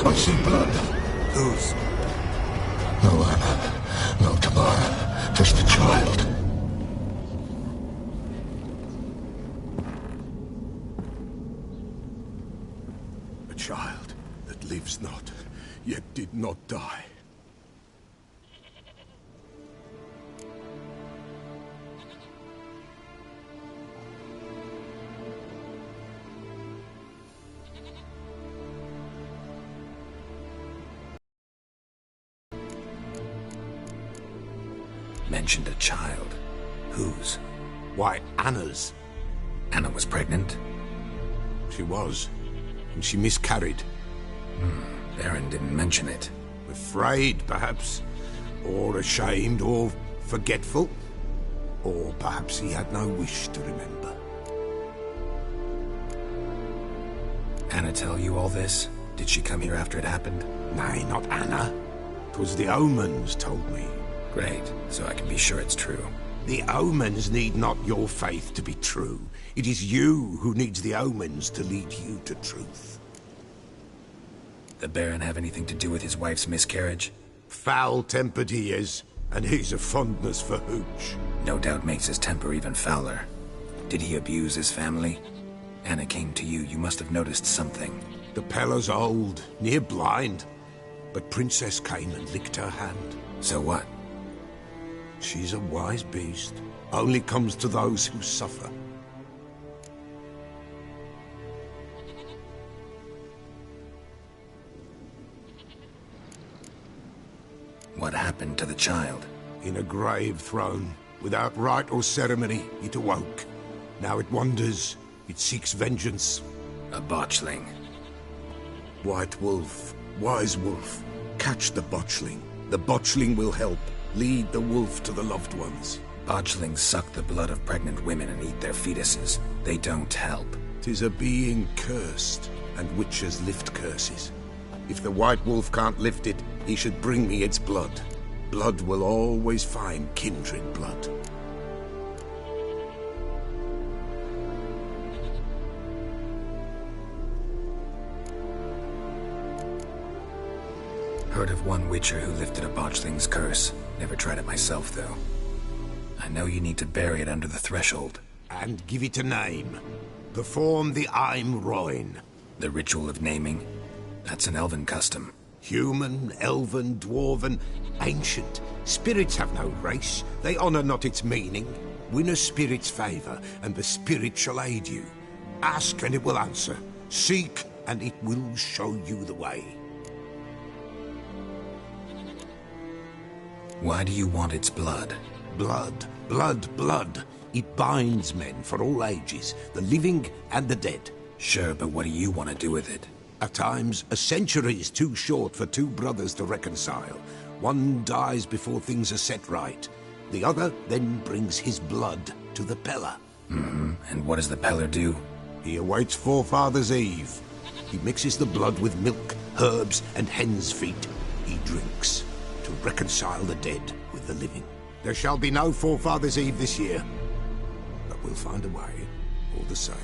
I see blood. Whose? No Anna, no Tamara, just a child. A child that lives not, yet did not die. Mentioned a child. Whose? Why, Anna's. Anna was pregnant? She was. And she miscarried. Baron didn't mention it. Afraid, perhaps. Or ashamed, or forgetful. Or perhaps he had no wish to remember. Anna tell you all this? Did she come here after it happened? Nay, not Anna. 'Twas the omens told me. Great, so I can be sure it's true. The omens need not your faith to be true. It is you who needs the omens to lead you to truth. The Baron have anything to do with his wife's miscarriage? Foul-tempered he is, and he's a fondness for hooch. No doubt makes his temper even fouler. Did he abuse his family? Anna came to you, you must have noticed something. The Pella's old, near blind, but Princess came and licked her hand. So what? She's a wise beast. Only comes to those who suffer. What happened to the child? In a grave thrown. Without rite or ceremony, it awoke. Now it wanders. It seeks vengeance. A botchling. White Wolf, wise wolf, catch the botchling. The botchling will help. Lead the wolf to the loved ones. Botchlings suck the blood of pregnant women and eat their fetuses. They don't help. 'Tis a being cursed, and witches lift curses. If the White Wolf can't lift it, he should bring me its blood. Blood will always find kindred blood. Heard of one witcher who lifted a botchling's curse. Never tried it myself, though. I know you need to bury it under the threshold. And give it a name. Perform the Aim Roin. The ritual of naming? That's an elven custom. Human, elven, dwarven, ancient. Spirits have no race. They honor not its meaning. Win a spirit's favor, and the spirit shall aid you. Ask, and it will answer. Seek, and it will show you the way. Why do you want its blood? Blood, blood, blood. It binds men for all ages, the living and the dead. Sure, but what do you want to do with it? At times, a century is too short for two brothers to reconcile. One dies before things are set right. The other then brings his blood to the Pella. And what does the Peller do? He awaits Forefathers' Eve. He mixes the blood with milk, herbs, and hen's feet. He drinks to reconcile the dead with the living. There shall be no Forefathers' Eve this year, but we'll find a way, all the same.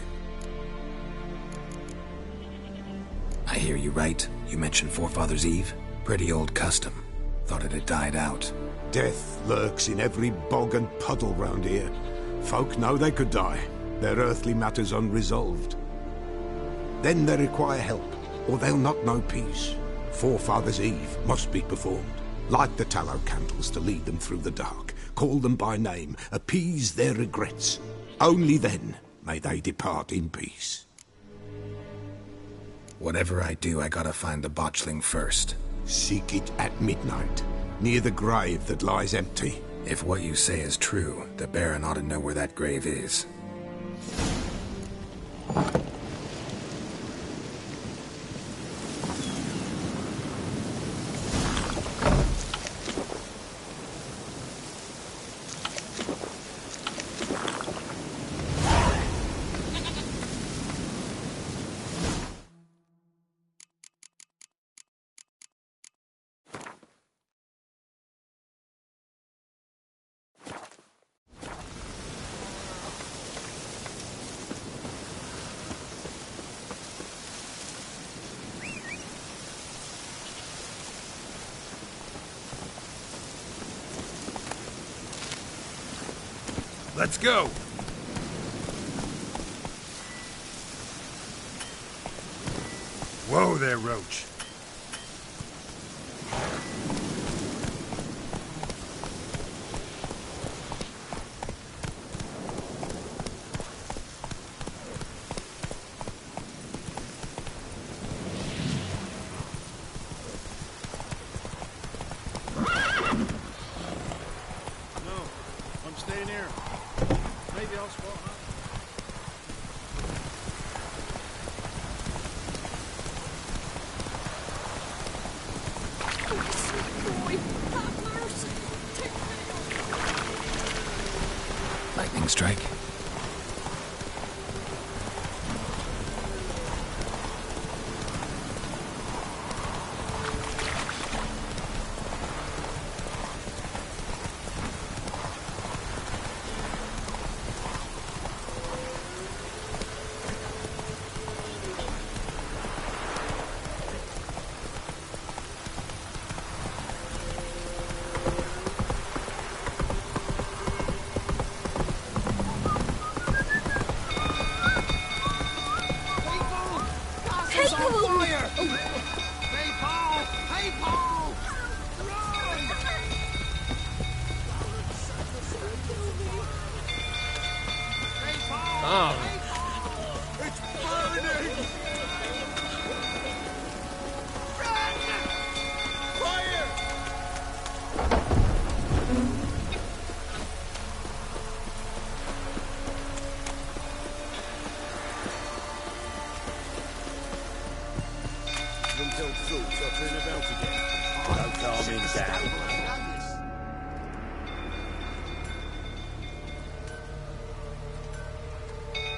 I hear you right. You mentioned Forefathers' Eve. Pretty old custom. Thought it had died out. Death lurks in every bog and puddle round here. Folk know they could die, their earthly matters unresolved. Then they require help, or they'll not know peace. Forefathers' Eve must be performed. Light the tallow candles to lead them through the dark. Call them by name, appease their regrets. Only then may they depart in peace. Whatever I do, I gotta find the botchling first. Seek it at midnight, near the grave that lies empty. If what you say is true, the Baron ought to know where that grave is. Let's go! Whoa there, Roach. Boy, have mercy. strike?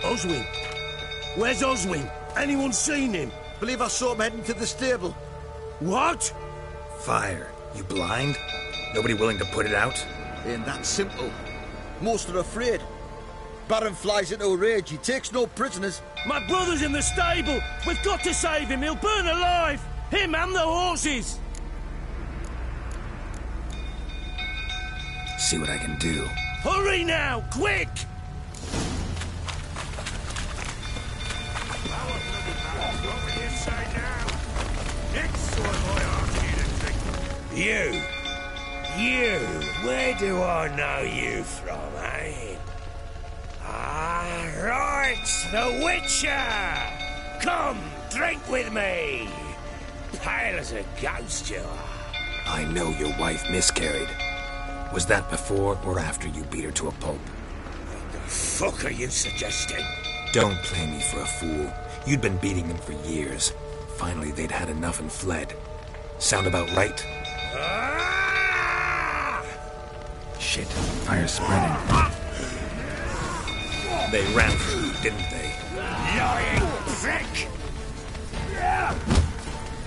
Oswin? Where's Oswin? Anyone seen him? Believe I saw him heading to the stable. What? Fire. You blind? Nobody willing to put it out? Ain't that simple. Most are afraid. Baron flies into a rage. He takes no prisoners. My brother's in the stable. We've got to save him. He'll burn alive. Him and the horses. See what I can do. Hurry now, quick! You, where do I know you from, eh? Ah, right, the Witcher! Come, drink with me! Pale as a ghost you are. I know your wife miscarried. Was that before or after you beat her to a pulp? What the fuck are you suggesting? Don't play me for a fool. You'd been beating them for years. Finally, they'd had enough and fled. Sound about right? Shit, fire's spreading. They ran through, didn't they? Lying prick!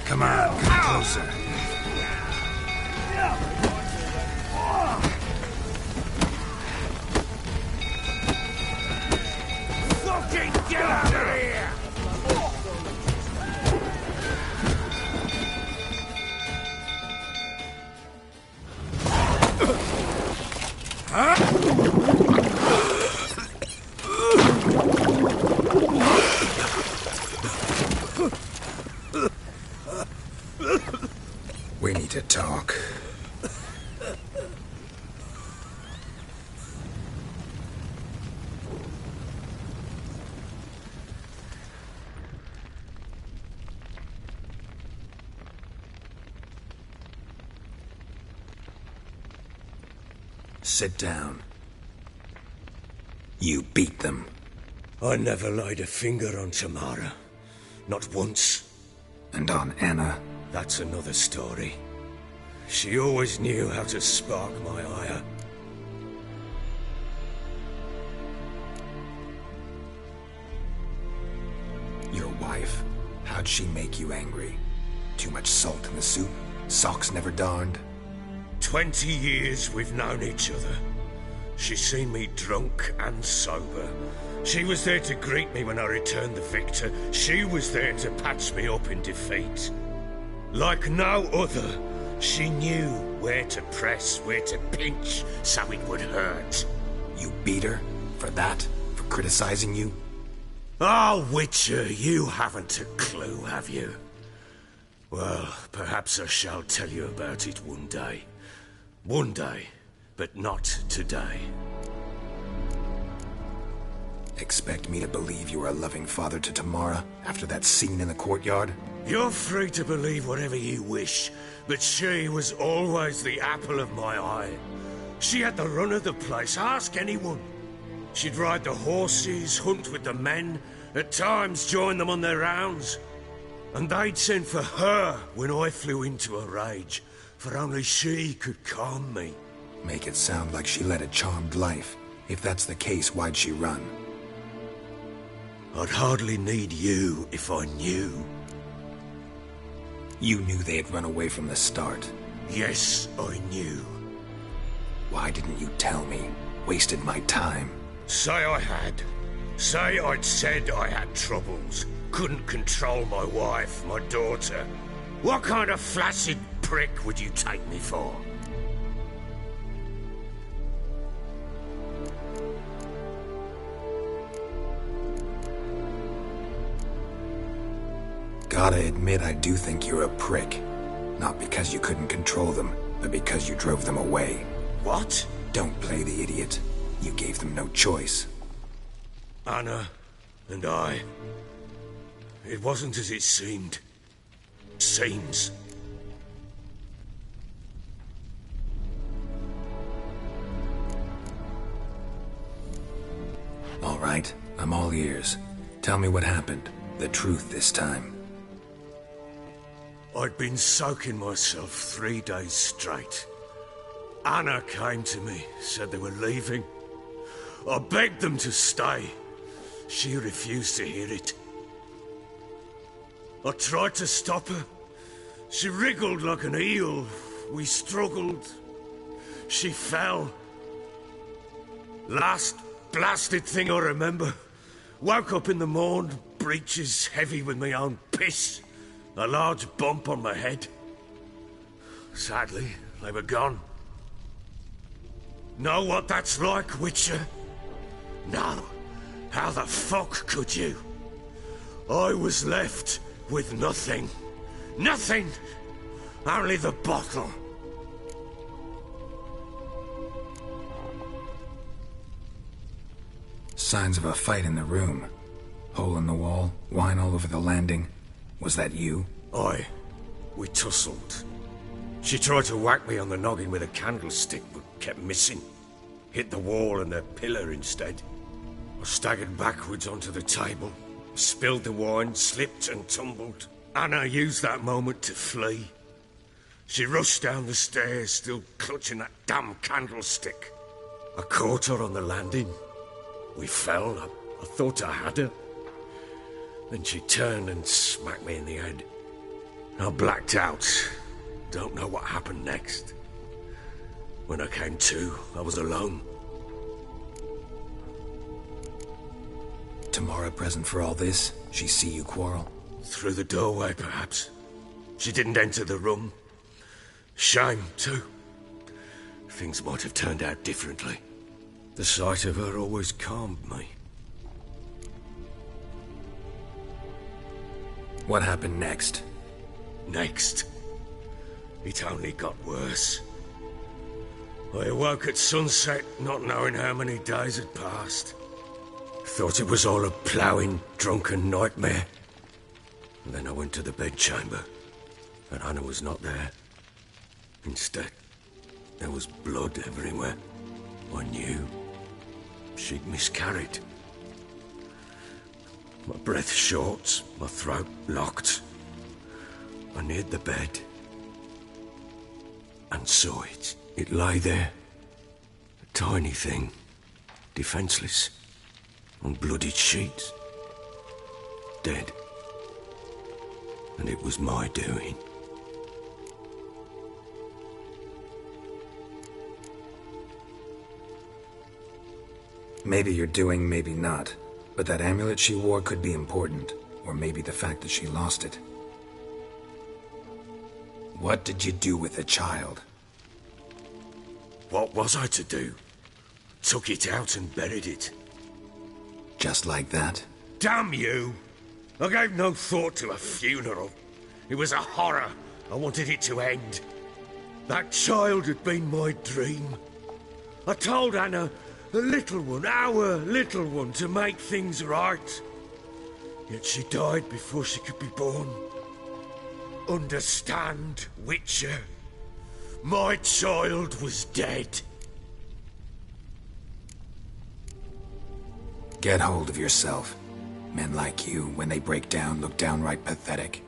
Come on, come closer. Fucking get out of here! We need to talk. Sit down. You beat them. I never laid a finger on Tamara. Not once. And on Anna? That's another story. She always knew how to spark my ire. Your wife, how'd she make you angry? Too much salt in the soup? Socks never darned? 20 years we've known each other. She's seen me drunk and sober. She was there to greet me when I returned the victor. She was there to patch me up in defeat. Like no other, she knew where to press, where to pinch, so it would hurt. You beat her? For that? For criticizing you? Oh, Witcher, you haven't a clue, have you? Well, perhaps I shall tell you about it one day. One day, but not today. Expect me to believe you were a loving father to Tamara after that scene in the courtyard? You're free to believe whatever you wish, but she was always the apple of my eye. She had the run of the place, ask anyone. She'd ride the horses, hunt with the men, at times join them on their rounds. And they'd send for her when I flew into a rage, for only she could calm me. Make it sound like she led a charmed life. If that's the case, why'd she run? I'd hardly need you if I knew. You knew they had run away from the start. Yes, I knew. Why didn't you tell me? Wasted my time. Say I had. Say I'd said I had troubles. Couldn't control my wife, my daughter. What kind of flaccid prick would you take me for? Gotta admit, I do think you're a prick. Not because you couldn't control them, but because you drove them away. What? Don't play the idiot. You gave them no choice. Anna and I... It wasn't as it seemed. Seems. All right, I'm all ears. Tell me what happened. The truth this time. I'd been soaking myself 3 days straight. Anna came to me, said they were leaving. I begged them to stay. She refused to hear it. I tried to stop her. She wriggled like an eel. We struggled. She fell. Last blasted thing I remember. Woke up in the morn, breeches heavy with my own piss. A large bump on my head. Sadly, they were gone. Know what that's like, Witcher? No. How the fuck could you? I was left with nothing. Nothing! Only the bottle. Signs of a fight in the room. Hole in the wall, wine all over the landing. Was that you? Aye. We tussled. She tried to whack me on the noggin with a candlestick, but kept missing. Hit the wall and the pillar instead. I staggered backwards onto the table, spilled the wine, slipped and tumbled. Anna used that moment to flee. She rushed down the stairs, still clutching that damn candlestick. I caught her on the landing. We fell. I thought I had her. Then she turned and smacked me in the head. I blacked out. Don't know what happened next. When I came to, I was alone. Tamara present for all this? She see you quarrel? Through the doorway, perhaps. She didn't enter the room. Shame, too. Things might have turned out differently. The sight of her always calmed me. What happened next? Next? It only got worse. I awoke at sunset, not knowing how many days had passed. Thought it was all a ploughing, drunken nightmare. And then I went to the bedchamber, and Anna was not there. Instead, there was blood everywhere. I knew she'd miscarried. My breath short, my throat locked. I neared the bed and saw it. It lay there, a tiny thing, defenseless, on bloodied sheets, dead. And it was my doing. Maybe you're doing, maybe not. But that amulet she wore could be important. Or maybe the fact that she lost it. What did you do with the child? What was I to do? Took it out and buried it. Just like that? Damn you! I gave no thought to a funeral. It was a horror. I wanted it to end. That child had been my dream. I told Anna, the little one, our little one, to make things right. Yet she died before she could be born. Understand, Witcher? My child was dead. Get hold of yourself. Men like you, when they break down, look downright pathetic.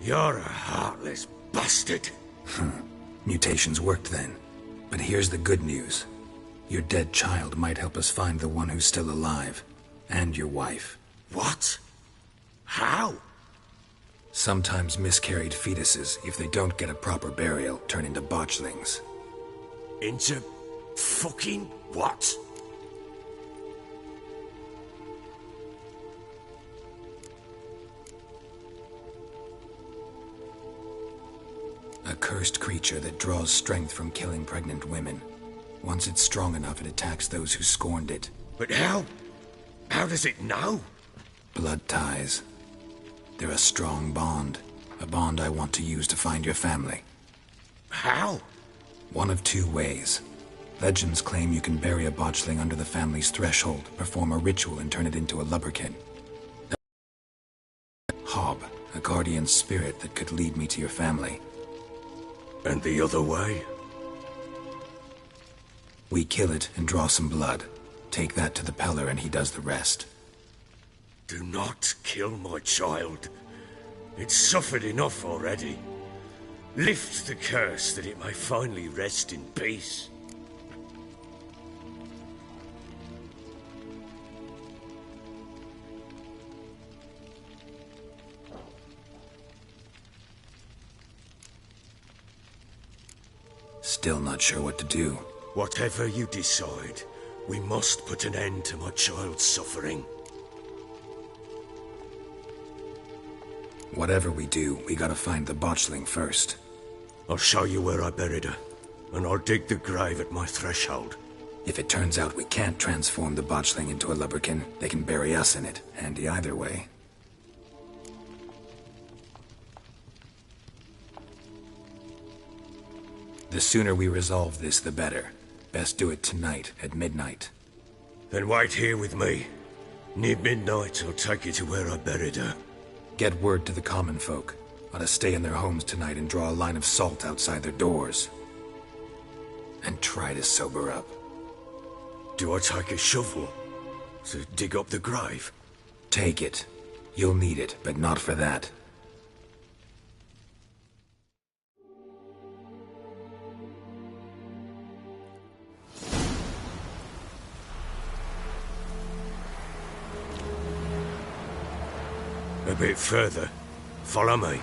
You're a heartless bastard. Mutations worked then. But here's the good news. Your dead child might help us find the one who's still alive. And your wife. What? How? Sometimes miscarried fetuses, if they don't get a proper burial, turn into botchlings. Into fucking what? A cursed creature that draws strength from killing pregnant women. Once it's strong enough, it attacks those who scorned it. But how? How does it know? Blood ties. They're a strong bond. A bond I want to use to find your family. How? One of two ways. Legends claim you can bury a botchling under the family's threshold, perform a ritual, and turn it into a lubberkin. Hob, a guardian spirit that could lead me to your family. And the other way? We kill it and draw some blood. Take that to the Peller and he does the rest. Do not kill my child. It's suffered enough already. Lift the curse that it may finally rest in peace. Still not sure what to do. Whatever you decide, we must put an end to my child's suffering. Whatever we do, we gotta find the botchling first. I'll show you where I buried her, and I'll dig the grave at my threshold. If it turns out we can't transform the botchling into a lubberkin, they can bury us in it. Handy either way. The sooner we resolve this, the better. Best do it tonight, at midnight. Then wait here with me. Near midnight, I'll take you to where I buried her. Get word to the common folk. Ought to stay in their homes tonight and draw a line of salt outside their doors. And try to sober up. Do I take a shovel to dig up the grave? Take it. You'll need it, but not for that. A bit further. Follow me.